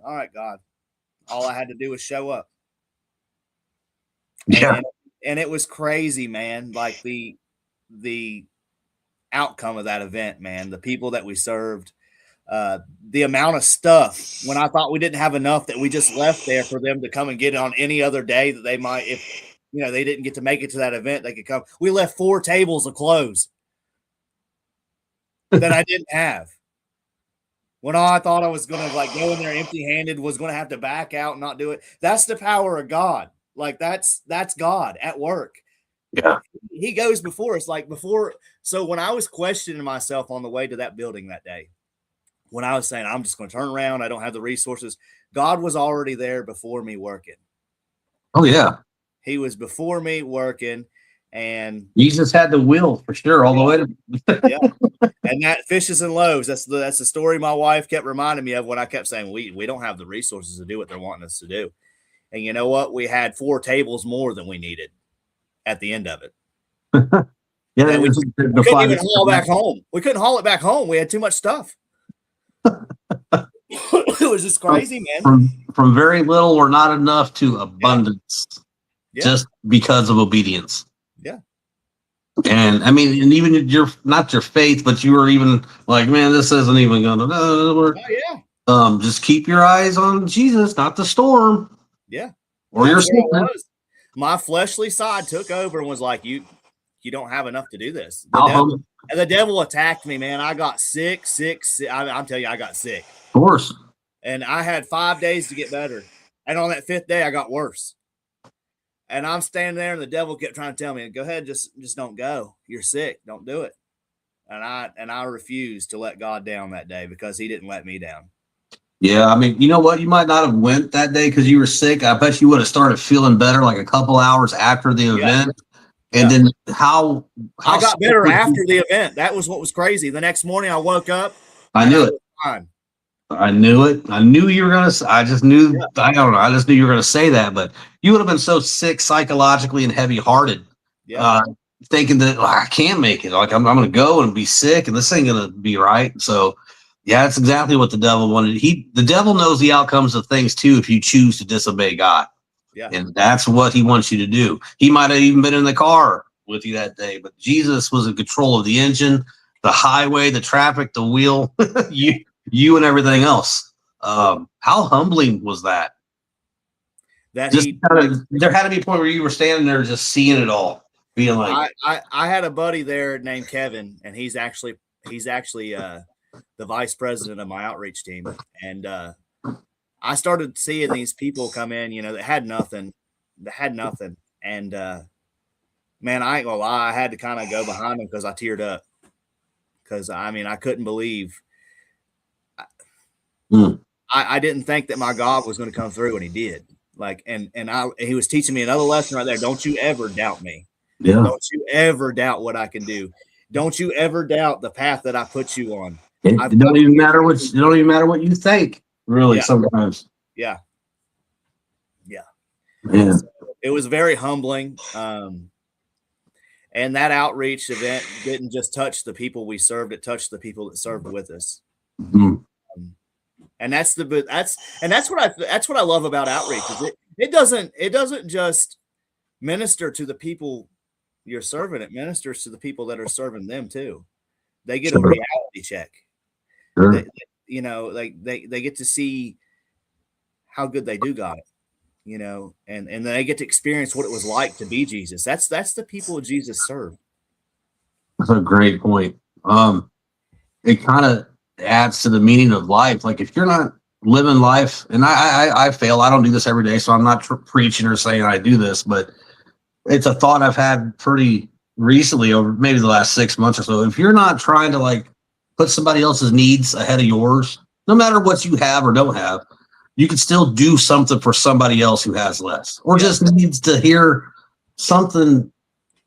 "All right, God." All I had to do was show up. Yeah. And it was crazy, man. Like the outcome of that event, man, the people that we served, the amount of stuff when I thought we didn't have enough that we just left there for them to come and get it on any other day that they might, if they didn't get to make it to that event, they could come. We left 4 tables of clothes that I didn't have. When all I thought I was going to like go in there empty-handed, was going to have to back out and not do it. That's the power of God. Like that's God at work. Yeah. He goes before us, like before. So when I was questioning myself on the way to that building that day, when I was saying, I'm just going to turn around, I don't have the resources, God was already there before me working. Oh, yeah. He was before me working, and Jesus had the will for sure all the way to. Yeah. And that fishes and loaves, that's the story my wife kept reminding me of when I kept saying we don't have the resources to do what they're wanting us to do. And you know what? We had 4 tables more than we needed at the end of it. Yeah, we couldn't even haul back home. We couldn't haul it back home. We had too much stuff. It was just crazy, man. From very little or not enough to abundance, just because of obedience. Yeah. And I mean, and even not your faith, but you were even like, man, this isn't even going to work. Oh, yeah. Just keep your eyes on Jesus, not the storm. Yeah. Or your my fleshly side took over and was like, you don't have enough to do this. The devil attacked me, man. I got sick. I'm telling you, I got sick. Of course. And I had 5 days to get better. And on that 5th day, I got worse. And I'm standing there, and the devil kept trying to tell me, "Go ahead, just don't go. You're sick. Don't do it." And I refused to let God down that day because he didn't let me down. Yeah, I mean, you know what? You might not have went that day because you were sick. I bet you would have started feeling better like a couple hours after the event. And then how I got better after the event. That was what was crazy. The next morning, I woke up. I knew it. I knew it. I knew you were going to. I just knew. Yeah. I don't know. I just knew you were going to say that. But you would have been so sick psychologically and heavy-hearted, thinking that I can't make it. Like I'm going to go and be sick, and this ain't going to be right. So, yeah, that's exactly what the devil wanted. The devil knows the outcomes of things too if you choose to disobey God. Yeah. And that's what he wants you to do. He might have even been in the car with you that day, but Jesus was in control of the engine, the highway, the traffic, the wheel, you and everything else. How humbling was that? that just he. there had to be a point where you were standing there just seeing it all, being like, I had a buddy there named Kevin, and he's actually the vice president of my outreach team, and I started seeing these people come in, that had nothing, and man, I ain't gonna lie, I had to kind of go behind them because I teared up, because I couldn't believe. I didn't think that my God was going to come through, and He did. Like, and he was teaching me another lesson right there. Don't you ever doubt me. yeah, Don't you ever doubt what I can do. Don't you ever doubt the path that I put you on. it don't even matter what you think, really. Yeah. Sometimes, yeah. Yeah. So it was very humbling. And that outreach event didn't just touch the people we served; it touched the people that served with us. Mhm. And that's what I love about outreach. Is it doesn't just minister to the people you're serving; it ministers to the people that are serving them too. They get a Sure. reality check. Sure. They get to see how good they do got it. And they get to experience what it was like to be Jesus. That's the people Jesus served. That's a great point. It kind of adds to the meaning of life. Like, if you're not living life, and I fail, I don't do this every day, so I'm not preaching or saying I do this, but it's a thought I've had pretty recently, over maybe the last 6 months or so. If you're not trying to like put somebody else's needs ahead of yours, no matter what you have or don't have, you can still do something for somebody else who has less, or just needs to hear something.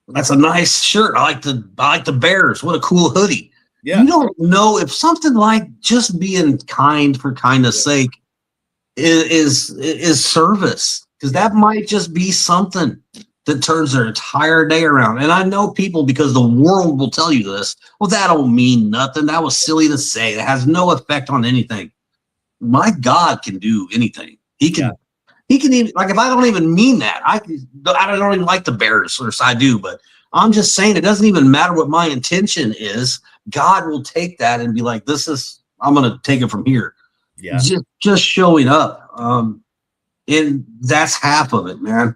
That's a nice shirt. I like the Bears. What a cool hoodie. Yeah. You don't know if something like just being kind for kindness sake is service, because that might just be something that turns their entire day around. And I know people, because the world will tell you this, well, that don't mean nothing. That was silly to say. It has no effect on anything. My God can do anything. He can even, like, if I don't even mean that, I don't even like the Bears, or I do, but I'm just saying, it doesn't even matter what my intention is. God will take that and be like, I'm going to take it from here. Yeah. Just showing up. And that's half of it, man.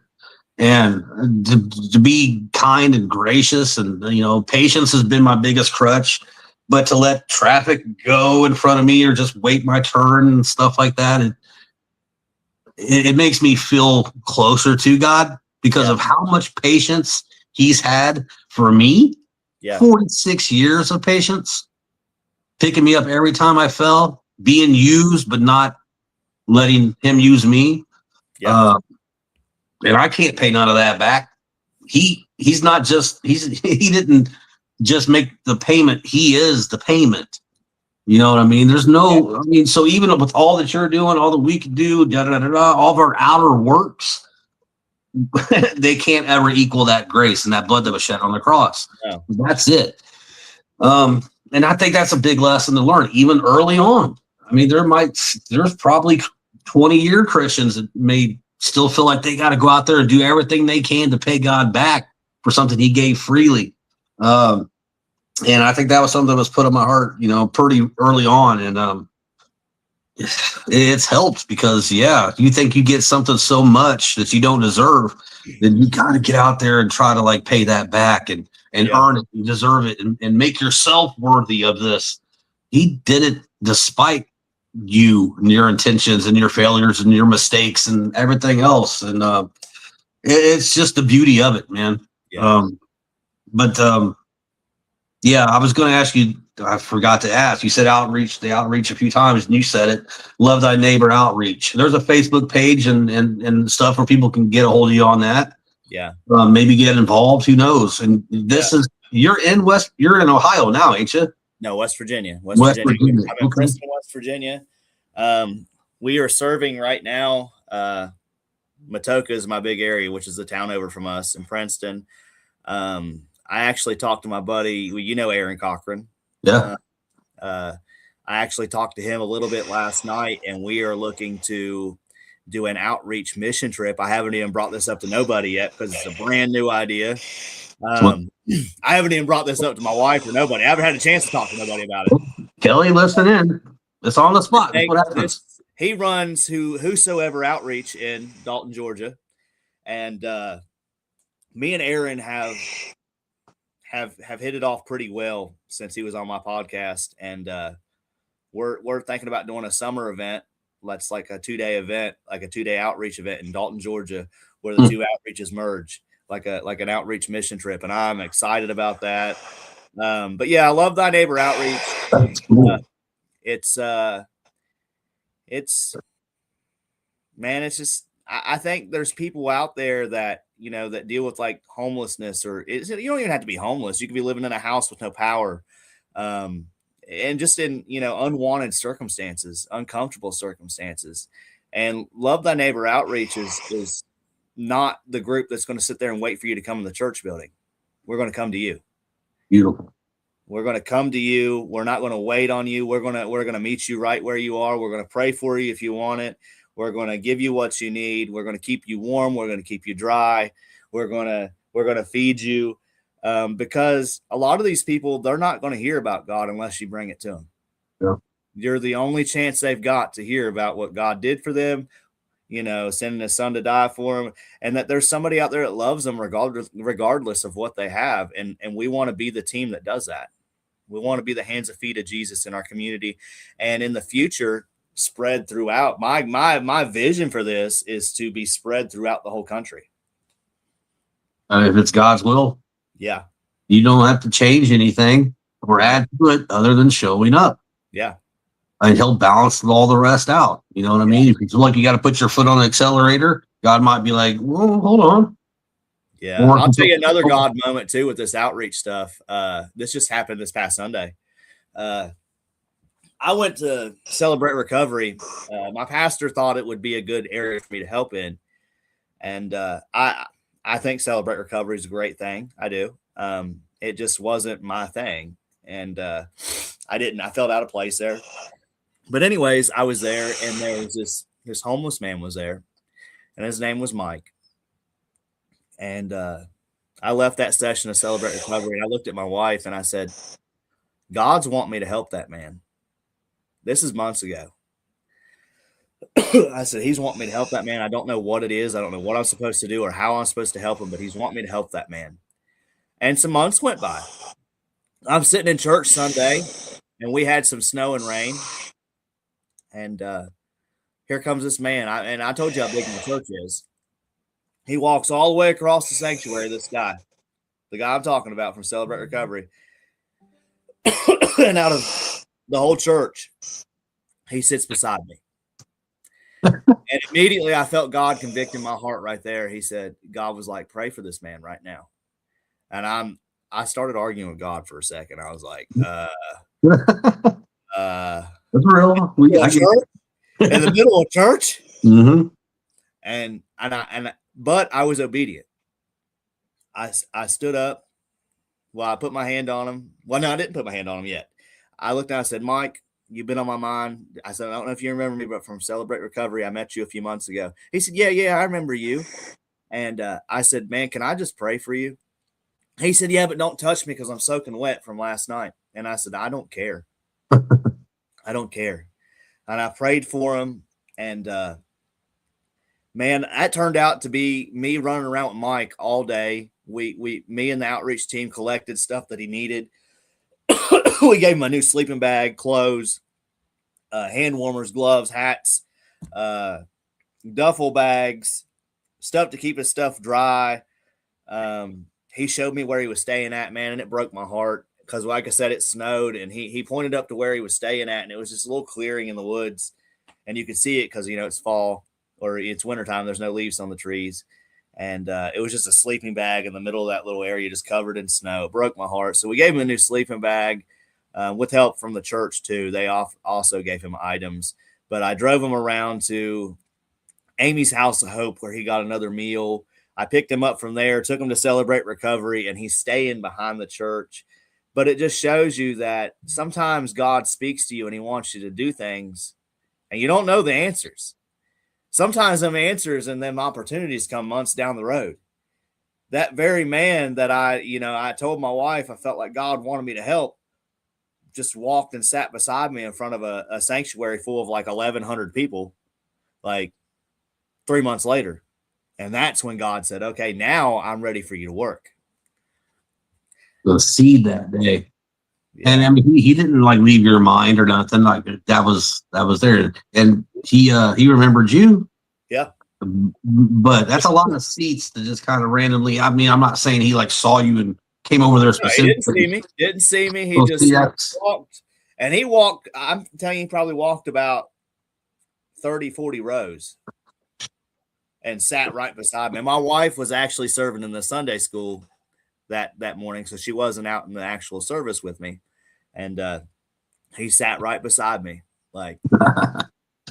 And to be kind and gracious, and, patience has been my biggest crutch, but to let traffic go in front of me or just wait my turn and stuff like that, it makes me feel closer to God, because of how much patience He's had for me. 46 years of patience, picking me up every time I fell, being used, but not letting Him use me. And I can't pay none of that back. He didn't just make the payment. He is the payment. You know what I mean? There's no, so even with all that you're doing, all that we can do, all of our outer works, they can't ever equal that grace and that blood that was shed on the cross. No. That's it. And I think that's a big lesson to learn, even early on. There's probably 20-year Christians that may still feel like they got to go out there and do everything they can to pay God back for something He gave freely. And I think that was something that was put on my heart, pretty early on. And it's helped, because, you think you get something so much that you don't deserve, then you got to get out there and try to like pay that back and earn it and deserve it and make yourself worthy of this. He did it despite you and your intentions and your failures and your mistakes and everything else. And it's just the beauty of it, man. I was going to ask you, I forgot to ask, you said the outreach a few times, and you said it, Love Thy Neighbor Outreach. There's a Facebook page and stuff where people can get a hold of you on that. Maybe get involved, who knows? And you're in Ohio now, ain't you? No, West Virginia. West Virginia. I'm in Princeton, West Virginia. We are serving right now. Matoka is my big area, which is the town over from us in Princeton. I actually talked to my buddy, Aaron Cochran. Yeah. I actually talked to him a little bit last night, and we are looking to do an outreach mission trip. I haven't even brought this up to nobody yet, because it's a brand new idea. I haven't even brought this up to my wife or nobody. I haven't had a chance to talk to nobody about it. Kelly, listen in. It's on the spot. he runs Whosoever Outreach in Dalton, Georgia, and me and Aaron have hit it off pretty well since he was on my podcast, and we're thinking about doing a summer event. That's like a 2-day event, like a 2-day outreach event in Dalton, Georgia, where the two outreaches merge, like an outreach mission trip, and I'm excited about that. But yeah, I love Thy Neighbor Outreach. That's cool. It's man, it's just I think there's people out there that that deal with like homelessness, or you don't even have to be homeless. You could be living in a house with no power, and just in unwanted circumstances, uncomfortable circumstances. And Love Thy Neighbor Outreach is not the group that's going to sit there and wait for you to come in the church building. We're going to come to you. Beautiful. We're going to come to you. We're not going to wait on you. We're going to meet you right where you are. We're going to pray for you if you want it. We're going to give you what you need. We're going to keep you warm. We're going to keep you dry. We're going to feed you, because a lot of these people, they're not going to hear about God unless you bring it to them. Yeah. You're the only chance they've got to hear about what God did for them, sending his son to die for them, and that there's somebody out there that loves them regardless of what they have. And we want to be the team that does that. We want to be the hands and feet of Jesus in our community, and in the future, spread throughout. My vision for this is to be spread throughout the whole country. If it's God's will, Yeah, you don't have to change anything or add to it other than showing up. yeah, And he'll balance all the rest out. You know what I mean? If you feel like you got to put your foot on the accelerator, God might be like, "Well, hold on." yeah. I'll tell you another God moment too with this outreach stuff. This just happened this past Sunday. I went to Celebrate Recovery. My pastor thought it would be a good area for me to help in, and I think Celebrate Recovery is a great thing. I do. It just wasn't my thing, and I felt out of place there. But anyways, I was there, and there was this homeless man was there, and his name was Mike. And I left that session of Celebrate Recovery, and I looked at my wife, and I said, "God's want me to help that man." This is months ago. I said, "He's wanting me to help that man. I don't know what it is. I don't know what I'm supposed to do or how I'm supposed to help him, but he's wanting me to help that man." And some months went by. I'm sitting in church Sunday, and we had some snow and rain. And here comes this man. I told you how big my church is. He walks all the way across the sanctuary, this guy, the guy I'm talking about from Celebrate Recovery. And out of the whole church, he sits beside me. And immediately I felt God convicting my heart right there. He said, God was like, "Pray for this man right now." And I started arguing with God for a second. I was like, That's real. In the middle of church. Mm-hmm. But I was obedient. I stood up. Well, I put my hand on him. Well, no, I didn't put my hand on him yet. I looked down and said, "Mike, you've been on my mind." I said, "I don't know if you remember me, but from Celebrate Recovery, I met you a few months ago." He said, Yeah, I remember you. And I said, "Man, can I just pray for you?" He said, "Yeah, but don't touch me because I'm soaking wet from last night." And I said, "I don't care. I don't care." And I prayed for him. And man, that turned out to be me running around with Mike all day. Me and the outreach team collected stuff that he needed. We gave him a new sleeping bag, clothes, hand warmers, gloves, hats, duffel bags, stuff to keep his stuff dry. He showed me where he was staying at, man, and it broke my heart because, like I said, it snowed, and he pointed up to where he was staying at, and it was just a little clearing in the woods, and you could see it because, it's fall or it's wintertime. There's no leaves on the trees. And it was just a sleeping bag in the middle of that little area, just covered in snow. It broke my heart. So we gave him a new sleeping bag with help from the church, too. They also gave him items. But I drove him around to Amy's House of Hope, where he got another meal. I picked him up from there, took him to Celebrate Recovery, and he's staying behind the church. But it just shows you that sometimes God speaks to you and he wants you to do things, and you don't know the answers. Sometimes them answers and them opportunities come months down the road. That very man that I told my wife I felt like God wanted me to help, just walked and sat beside me in front of a sanctuary full of like 1,100 people, like 3 months later. And that's when God said, okay, now I'm ready for you to work. The seed that day. Yeah. And I mean, he didn't like leave your mind or nothing. Like that was there. And he remembered you. Yeah. But that's a lot of seats to just kind of randomly. I mean, I'm not saying he like saw you and came over there specifically. He didn't see me. He just walked. And he walked, I'm telling you, he probably walked about 30, 40 rows and sat right beside me. My wife was actually serving in the Sunday school that morning, so she wasn't out in the actual service with me. And he sat right beside me. Like,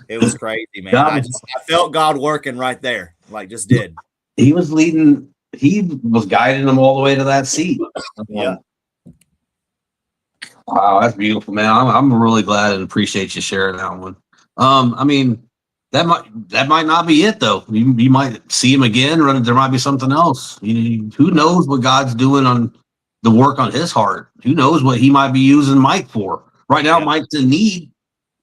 it was crazy, man. I felt God working right there, like just did. He was leading, he was guiding them all the way to that seat. Yeah. Wow, that's beautiful, man. I'm really glad and appreciate you sharing that one. I mean, that might not be it though. You might see him again, or there might be something else. Who knows what God's doing on the work on his heart? Who knows what he might be using Mike for? Right now, Mike's in need,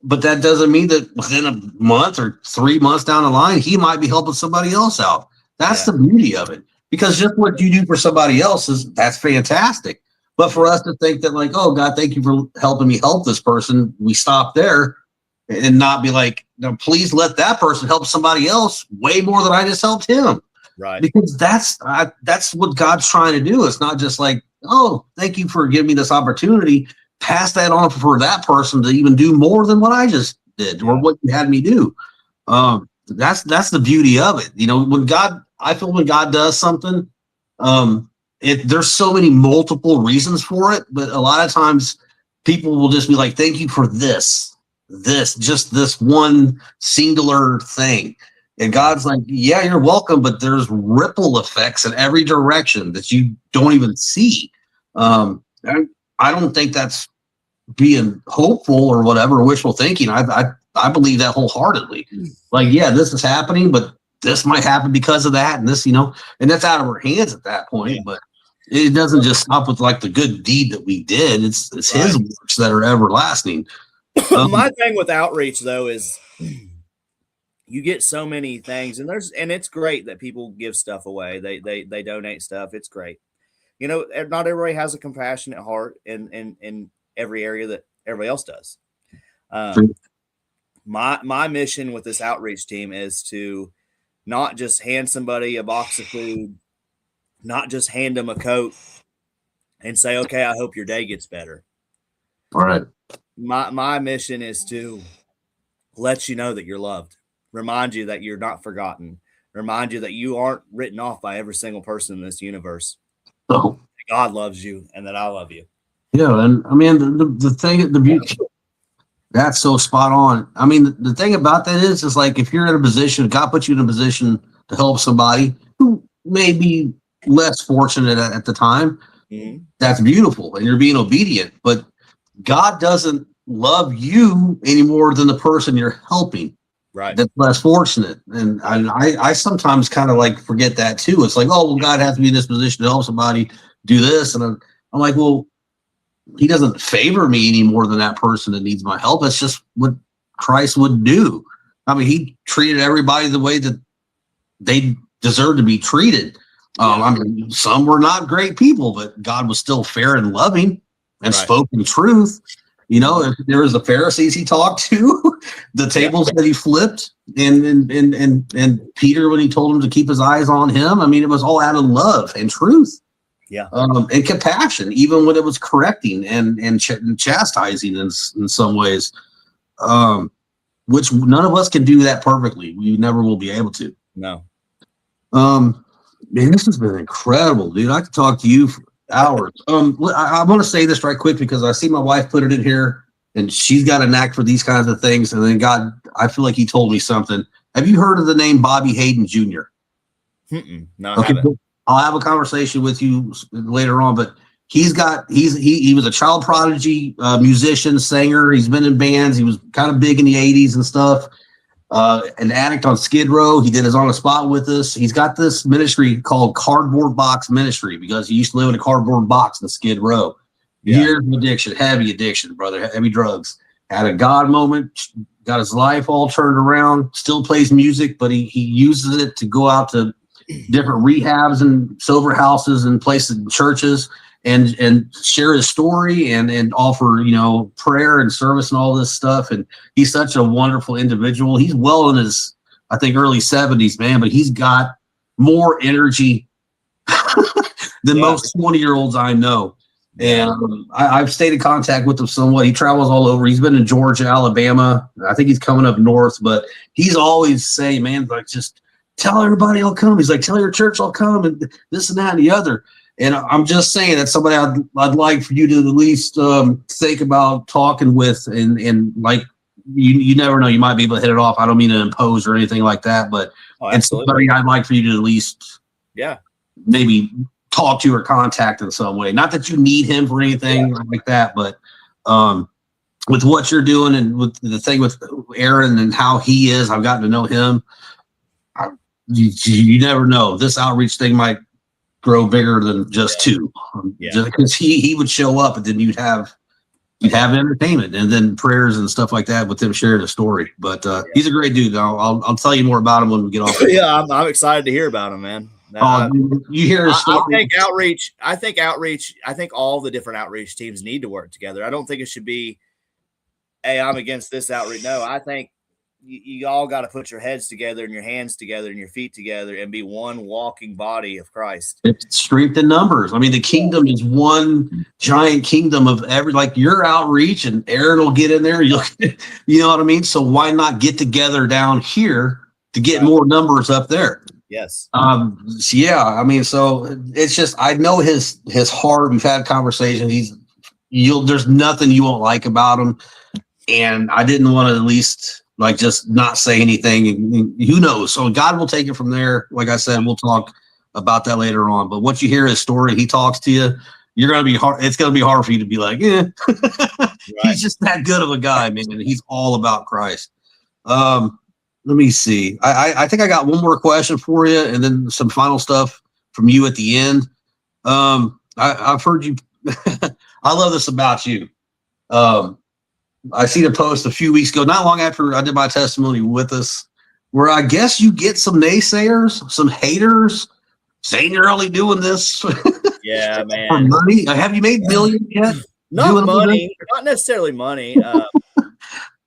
but that doesn't mean that within a month or 3 months down the line, he might be helping somebody else out. That's the beauty of it. Because just what you do for somebody else that's fantastic. But for us to think that like, oh God, thank you for helping me help this person, we stop there and not be like, no, please let that person help somebody else way more than I just helped him. Right. Because that's what God's trying to do. It's not just like, oh, thank you for giving me this opportunity. Pass that on for that person to even do more than what I just did or what you had me do. That's the beauty of it. I feel when God does something, there's so many multiple reasons for it, but a lot of times people will just be like, thank you for this one singular thing. And God's like, yeah, you're welcome, but there's ripple effects in every direction that you don't even see. I don't think that's being hopeful or whatever, wishful thinking. I believe that wholeheartedly. Like, yeah, this is happening, but this might happen because of that, and this, and that's out of our hands at that point. Yeah. But it doesn't just stop with like the good deed that we did. It's his works that are everlasting. My thing with outreach though is you get so many things, and it's great that people give stuff away. They donate stuff. It's great. Not everybody has a compassionate heart in every area that everybody else does. My mission with this outreach team is to not just hand somebody a box of food, not just hand them a coat and say, okay, I hope your day gets better. All right. My mission is to let you know that you're loved, remind you that you're not forgotten, remind you that you aren't written off by every single person in this universe. Oh. God loves you and that I love you. Yeah. And I mean, the beauty, that's so spot on. I mean, the thing about that is like, if you're in a position, God puts you in a position to help somebody who may be less fortunate at the time, that's beautiful. And you're being obedient, but God doesn't love you any more than the person you're helping. Right. That's less fortunate. And I sometimes kind of like forget that too. It's like, oh, well, God has to be in this position to help somebody do this. And I'm like, well, he doesn't favor me any more than that person that needs my help. It's just what Christ would do. I mean, he treated everybody the way that they deserve to be treated. I mean, some were not great people, but God was still fair and loving and spoke in truth. If there was the Pharisees he talked to, the tables that he flipped, and Peter when he told him to keep his eyes on him. I mean, it was all out of love and truth. Yeah. And compassion, even when it was correcting and chastising in some ways, which none of us can do that perfectly. We never will be able to. No. Man, this has been incredible, dude. I could talk to you for hours. I want to say this right quick because I see my wife put it in here, and she's got a knack for these kinds of things. And then God, I feel like he told me something. Have you heard of the name Bobby Hayden Jr.? No, I haven't. I'll have a conversation with you later on, but he was a child prodigy, musician, singer. He's been in bands. He was kind of big in the 80s and stuff. An addict on Skid Row. He did his On the Spot with us. He's got this ministry called Cardboard Box Ministry because he used to live in a cardboard box in Skid Row. Years of addiction, heavy addiction, brother, heavy drugs. Had a God moment, got his life all turned around, still plays music, but he uses it to go out to different rehabs and sober houses and places and churches and share his story and offer, prayer and service and all this stuff. And he's such a wonderful individual. He's well in his, I think, early 70s, man, but he's got more energy than most 20-year-olds I know. And I've stayed in contact with him somewhat. He travels all over. He's been in Georgia, Alabama. I think he's coming up north, but he's always saying, man, like, just tell everybody I'll come. He's like, tell your church I'll come and this and that and the other. And I'm just saying that's somebody I'd like for you to at least think about talking with. And like, you never know, you might be able to hit it off. I don't mean to impose or anything like that, but it's somebody I'd like for you to at least maybe talk to or contact in some way. Not that you need him for anything like that, but with what you're doing and with the thing with Aaron and how he is, I've gotten to know him. You never know. This outreach thing might grow bigger than just two. Just because he would show up and then you'd have entertainment and then prayers and stuff like that with him sharing a story. But he's a great dude. I'll tell you more about him when we get off. I'm excited to hear about him, man. You hear his story. I think all the different outreach teams need to work together. I don't think it should be, hey, I'm against this outreach. No, I think you all got to put your heads together and your hands together and your feet together and be one walking body of Christ. It's strength in numbers. I mean, the kingdom is one giant kingdom of like your outreach, and Aaron will get in there. You know what I mean? So why not get together down here to get more numbers up there? Yes. I mean, so it's just, I know his heart. We've had conversations. There's nothing you won't like about him. And I didn't want to at least like just not say anything. And who knows? So God will take it from there. Like I said, we'll talk about that later on. But once you hear his story, he talks to you, you're going to be hard. It's going to be hard for you to be like, he's just that good of a guy, man. And he's all about Christ. Let me see. I think I got one more question for you, and then some final stuff from you at the end. I've heard you. I love this about you. I seen a post a few weeks ago, not long after I did my testimony with us, where I guess you get some naysayers, some haters saying you're only doing this man. for money. Have you made millions yet? Not money, not necessarily money.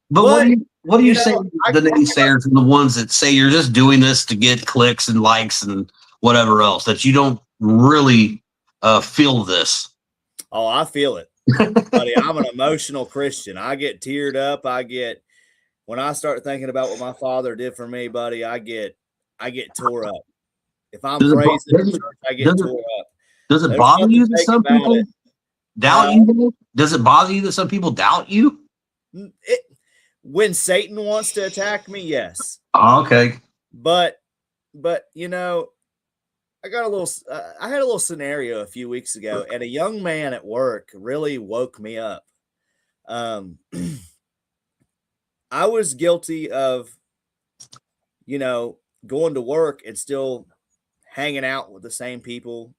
But what do you say to the naysayers and the ones that say you're just doing this to get clicks and likes and whatever else, that you don't really feel this? Oh, I feel it, buddy. I'm an emotional Christian. I get teared up. When I start thinking about what my father did for me, buddy, I get tore up. If I'm praising in church, I get tore up. Does it bother you that some people doubt you? Does it bother you that some people doubt you? When Satan wants to attack me, yes. Oh, okay. But I had a little scenario a few weeks ago, and a young man at work really woke me up. I was guilty of, going to work and still hanging out with the same people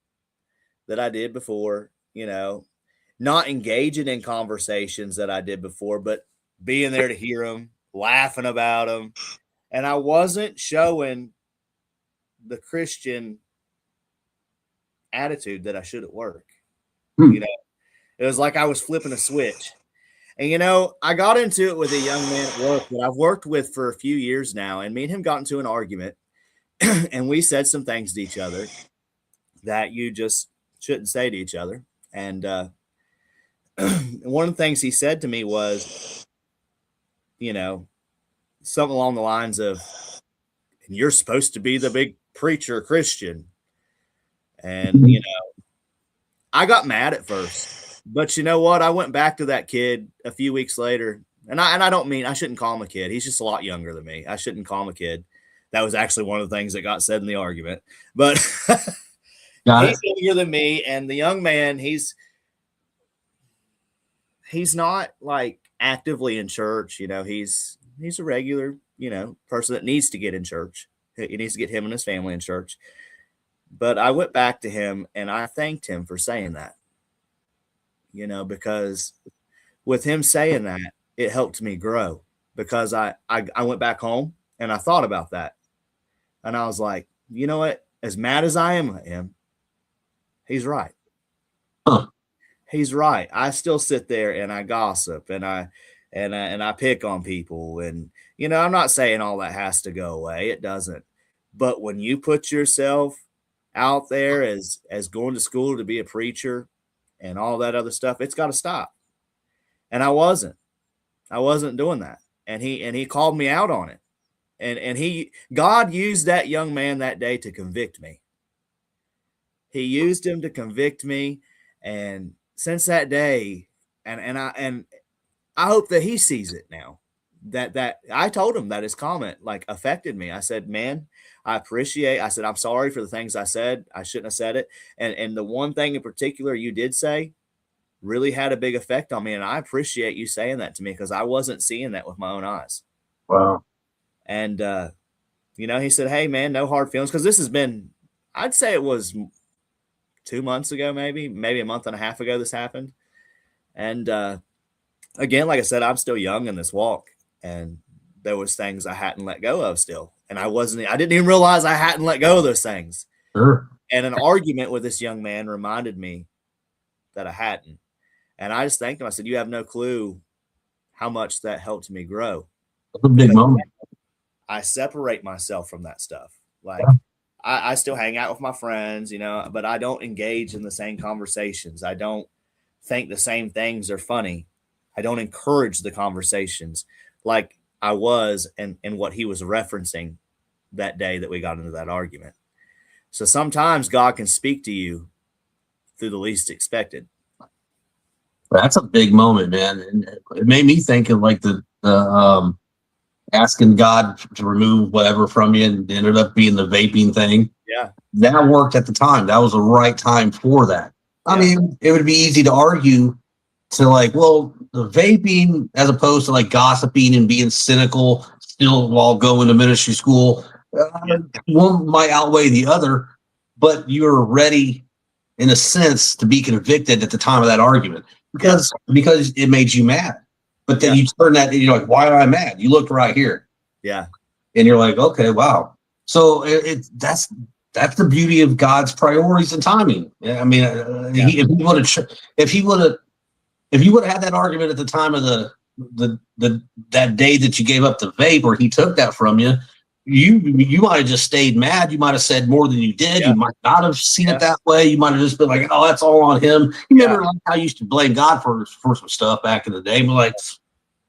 that I did before, not engaging in conversations that I did before, but being there to hear them, laughing about them. And I wasn't showing the Christian attitude that I should at work. It was like I was flipping a switch. And, I got into it with a young man at work that I've worked with for a few years now. And me and him got into an argument and we said some things to each other that you just shouldn't say to each other. And one of the things he said to me was, something along the lines of, you're supposed to be the big preacher Christian. And, I got mad at first, but you know what? I went back to that kid a few weeks later, and I don't mean, I shouldn't call him a kid. He's just a lot younger than me. I shouldn't call him a kid. That was actually one of the things that got said in the argument, but he's younger than me. And the young man, he's not like actively in church. He's a regular, person that needs to get in church. He needs to get him and his family in church. But I went back to him and I thanked him for saying that. because with him saying that, it helped me grow, because I went back home and I thought about that. And I was like, you know what? As mad as I am at him, he's right. Huh. He's right. I still sit there and I gossip and I pick on people. And, I'm not saying all that has to go away. It doesn't. But when you put yourself out there as going to school to be a preacher and all that other stuff, it's got to stop. And I wasn't doing that. And he called me out on it. And God used that young man that day to convict me. He used him to convict me. And since that day, and I hope that he sees it now, that I told him that his comment affected me. I said, man, I said, I'm sorry for the things I said. I shouldn't have said it. And the one thing in particular you did say really had a big effect on me. And I appreciate you saying that to me, because I wasn't seeing that with my own eyes. Wow. And, he said, hey, man, no hard feelings. Because this has been, I'd say it was 2 months ago, maybe a month and a half ago this happened. And again, like I said, I'm still young in this walk. And there was things I hadn't let go of still. And I didn't even realize I hadn't let go of those things. Sure. And an argument with this young man reminded me that I hadn't. And I just thanked him. I said, you have no clue how much that helped me grow. That's a big moment. I separate myself from that stuff. I still hang out with my friends, but I don't engage in the same conversations. I don't think the same things are funny. I don't encourage the conversations like I was and what he was referencing that day that we got into that argument. So sometimes God can speak to you through the least expected. That's a big moment, man. And it made me think of the asking God to remove whatever from you, and it ended up being the vaping thing. Yeah. That worked at the time. That was the right time for that. I mean, it would be easy to argue to the vaping, as opposed to gossiping and being cynical still while going to ministry school. One might outweigh the other, but you're ready in a sense to be convicted at the time of that argument because it made you mad. But then you turn that and you're like, why am I mad? You looked right here. Yeah. And you're like, okay, wow. So that's the beauty of God's priorities and timing. I mean, if he would have had that argument at the time of that day that you gave up the vape, or he took that from you, you might have just stayed mad. You might have said more than you did. You might not have seen it that way. You might have just been like, oh, that's all on him. You remember how you used to blame God for some stuff back in the day, but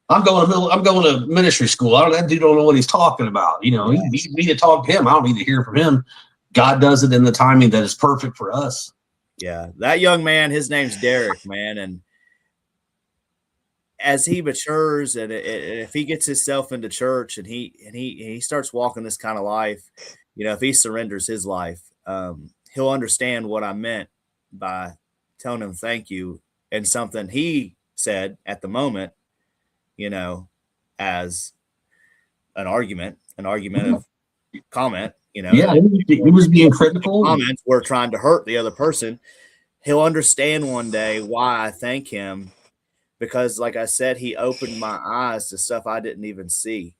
I'm going to ministry school. That dude don't know what he's talking about. He needs me to talk to him. I don't need to hear from him. God does it in the timing that is perfect for us. Yeah. That young man, his name's Derek, man. And as he matures and if he gets himself into church and he starts walking this kind of life, if he surrenders his life, he'll understand what I meant by telling him thank you, and something he said at the moment, as an argument of comment, he was being critical. Comments were trying to hurt the other person. He'll understand one day why I thank him, because like I said, he opened my eyes to stuff I didn't even see.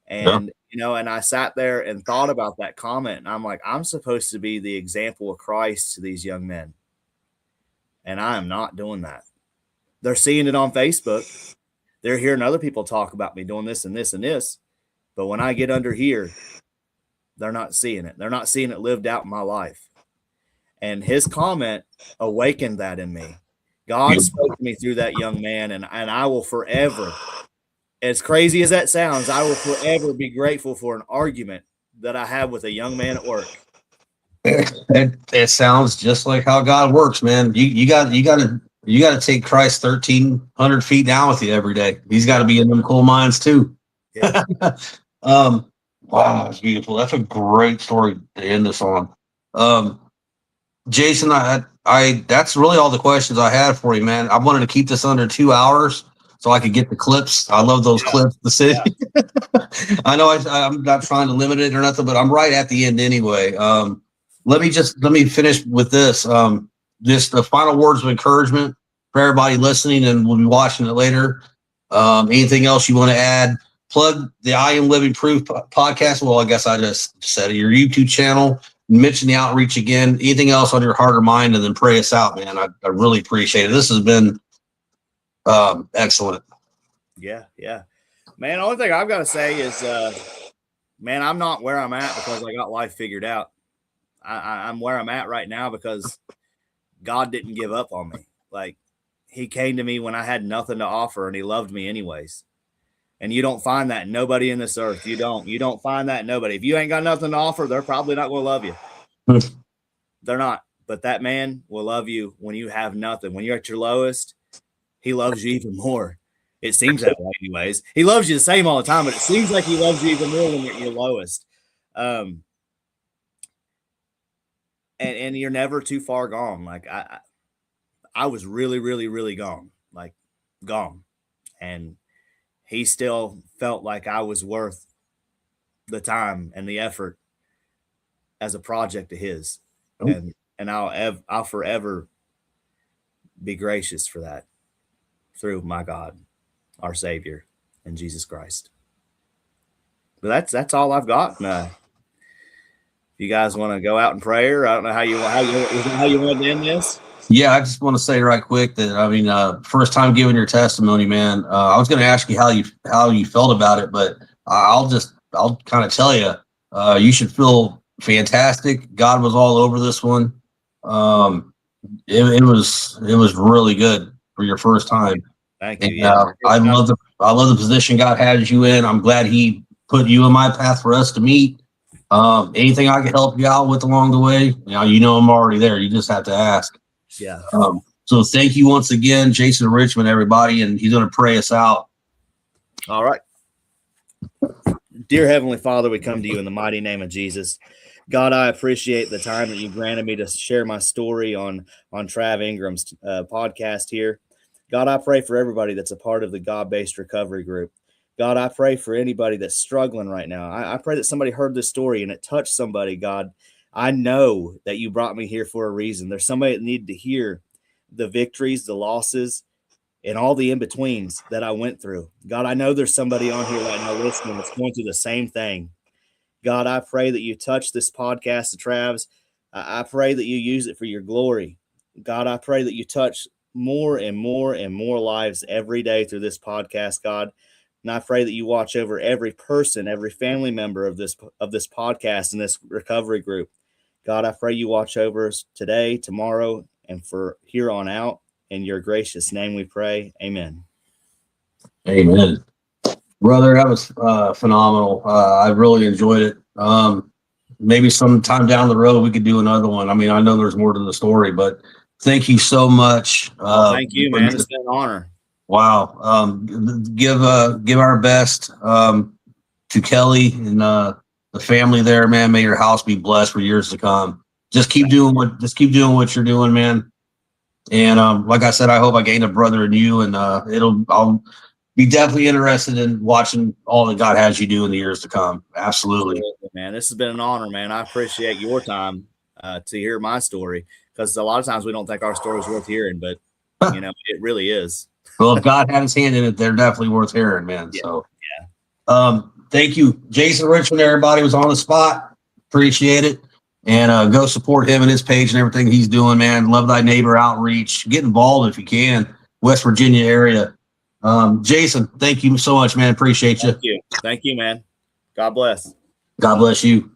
And, and I sat there and thought about that comment, and I'm like, I'm supposed to be the example of Christ to these young men. And I am not doing that. They're seeing it on Facebook. They're hearing other people talk about me doing this and this and this. But when I get under here, they're not seeing it. They're not seeing it lived out in my life. And his comment awakened that in me. God spoke to me through that young man, and I will forever, as crazy as that sounds, I will forever be grateful for an argument that I had with a young man at work. It sounds just like how God works, man. You got to take Christ 1,300 feet down with you every day. He's got to be in them coal mines too. Yeah. Wow, that's beautiful. That's a great story to end this on. Jayson, I that's really all the questions I had for you, man. I wanted to keep this under 2 hours so I could get the clips. I love those clips. The city. Yeah. I know I'm not trying to limit it or nothing, but I'm right at the end anyway. Let me finish with this. Just the final words of encouragement for everybody listening and will be watching it later. Anything else you want to add? Plug the I Am Living Proof podcast. Well, I guess I just said it. Your YouTube channel. Mention the outreach again. Anything else on your heart or mind, and then pray us out, man. I really appreciate it. This has been excellent. Yeah. Man, the only thing I've got to say is, man, I'm not where I'm at because I got life figured out. I'm where I'm at right now because God didn't give up on me. Like, he came to me when I had nothing to offer, and he loved me anyways. And you don't find that in nobody in this earth. You don't find that in nobody. If you ain't got nothing to offer, they're probably not going to love you. They're not. But that man will love you when you have nothing. When you're at your lowest, he loves you even more. It seems that way anyways. He loves you the same all the time, but it seems like he loves you even more when you're at your lowest. And you're never too far gone. Like I was really, really, really gone. Like gone. And he still felt like I was worth the time and the effort as a project of his. And I'll forever be gracious for that through my God, our Savior, and Jesus Christ. But that's all I've got. If you guys want to go out in prayer, I don't know how you want to end this. Yeah, I just want to say right quick that first time giving your testimony, man. I was going to ask you how you felt about it, but I'll kind of tell you, you should feel fantastic. God was all over this one. It was really good for your first time. Thank you. And, yeah, I love the position God has you in. I'm glad He put you in my path for us to meet. Anything I can help you out with along the way, I'm already there. You just have to ask. Yeah. So thank you once again, Jayson Richmond, everybody, and he's going to pray us out. All right. Dear Heavenly Father, we come to you in the mighty name of Jesus. God, I appreciate the time that you granted me to share my story on Trav Ingram's podcast here. God, I pray for everybody that's a part of the God-based recovery group. God, I pray for anybody that's struggling right now. I pray that somebody heard this story and it touched somebody, God. I know that you brought me here for a reason. There's somebody that needed to hear the victories, the losses, and all the in-betweens that I went through. God, I know there's somebody on here right now listening that's going through the same thing. God, I pray that you touch this podcast of Trav's. I pray that you use it for your glory. God, I pray that you touch more and more and more lives every day through this podcast, God. And I pray that you watch over every person, every family member of this podcast and this recovery group. God, I pray you watch over us today, tomorrow, and for here on out. In your gracious name we pray. Amen. Amen. Brother, that was phenomenal. I really enjoyed it. Maybe sometime down the road we could do another one. I know there's more to the story, but thank you so much. Thank you, man. It's been an honor. Wow. Give our best to Kelly and the family there, man. May your house be blessed for years to come. Just keep doing what you're doing, man. And like I said, I hope I gained a brother in you, and I'll be definitely interested in watching all that God has you do in the years to come. Absolutely, man. This has been an honor, man. I appreciate your time to hear my story, because a lot of times we don't think our story is worth hearing, but it really is. Well, if God had his hand in it, they're definitely worth hearing, man. Yeah. So, thank you, Jayson Richmond. Everybody was on the spot. Appreciate it. And go support him and his page and everything he's doing, man. Love Thy Neighbor outreach. Get involved if you can. West Virginia area. Jayson, thank you so much, man. Appreciate you. Thank you, man. God bless. God bless you.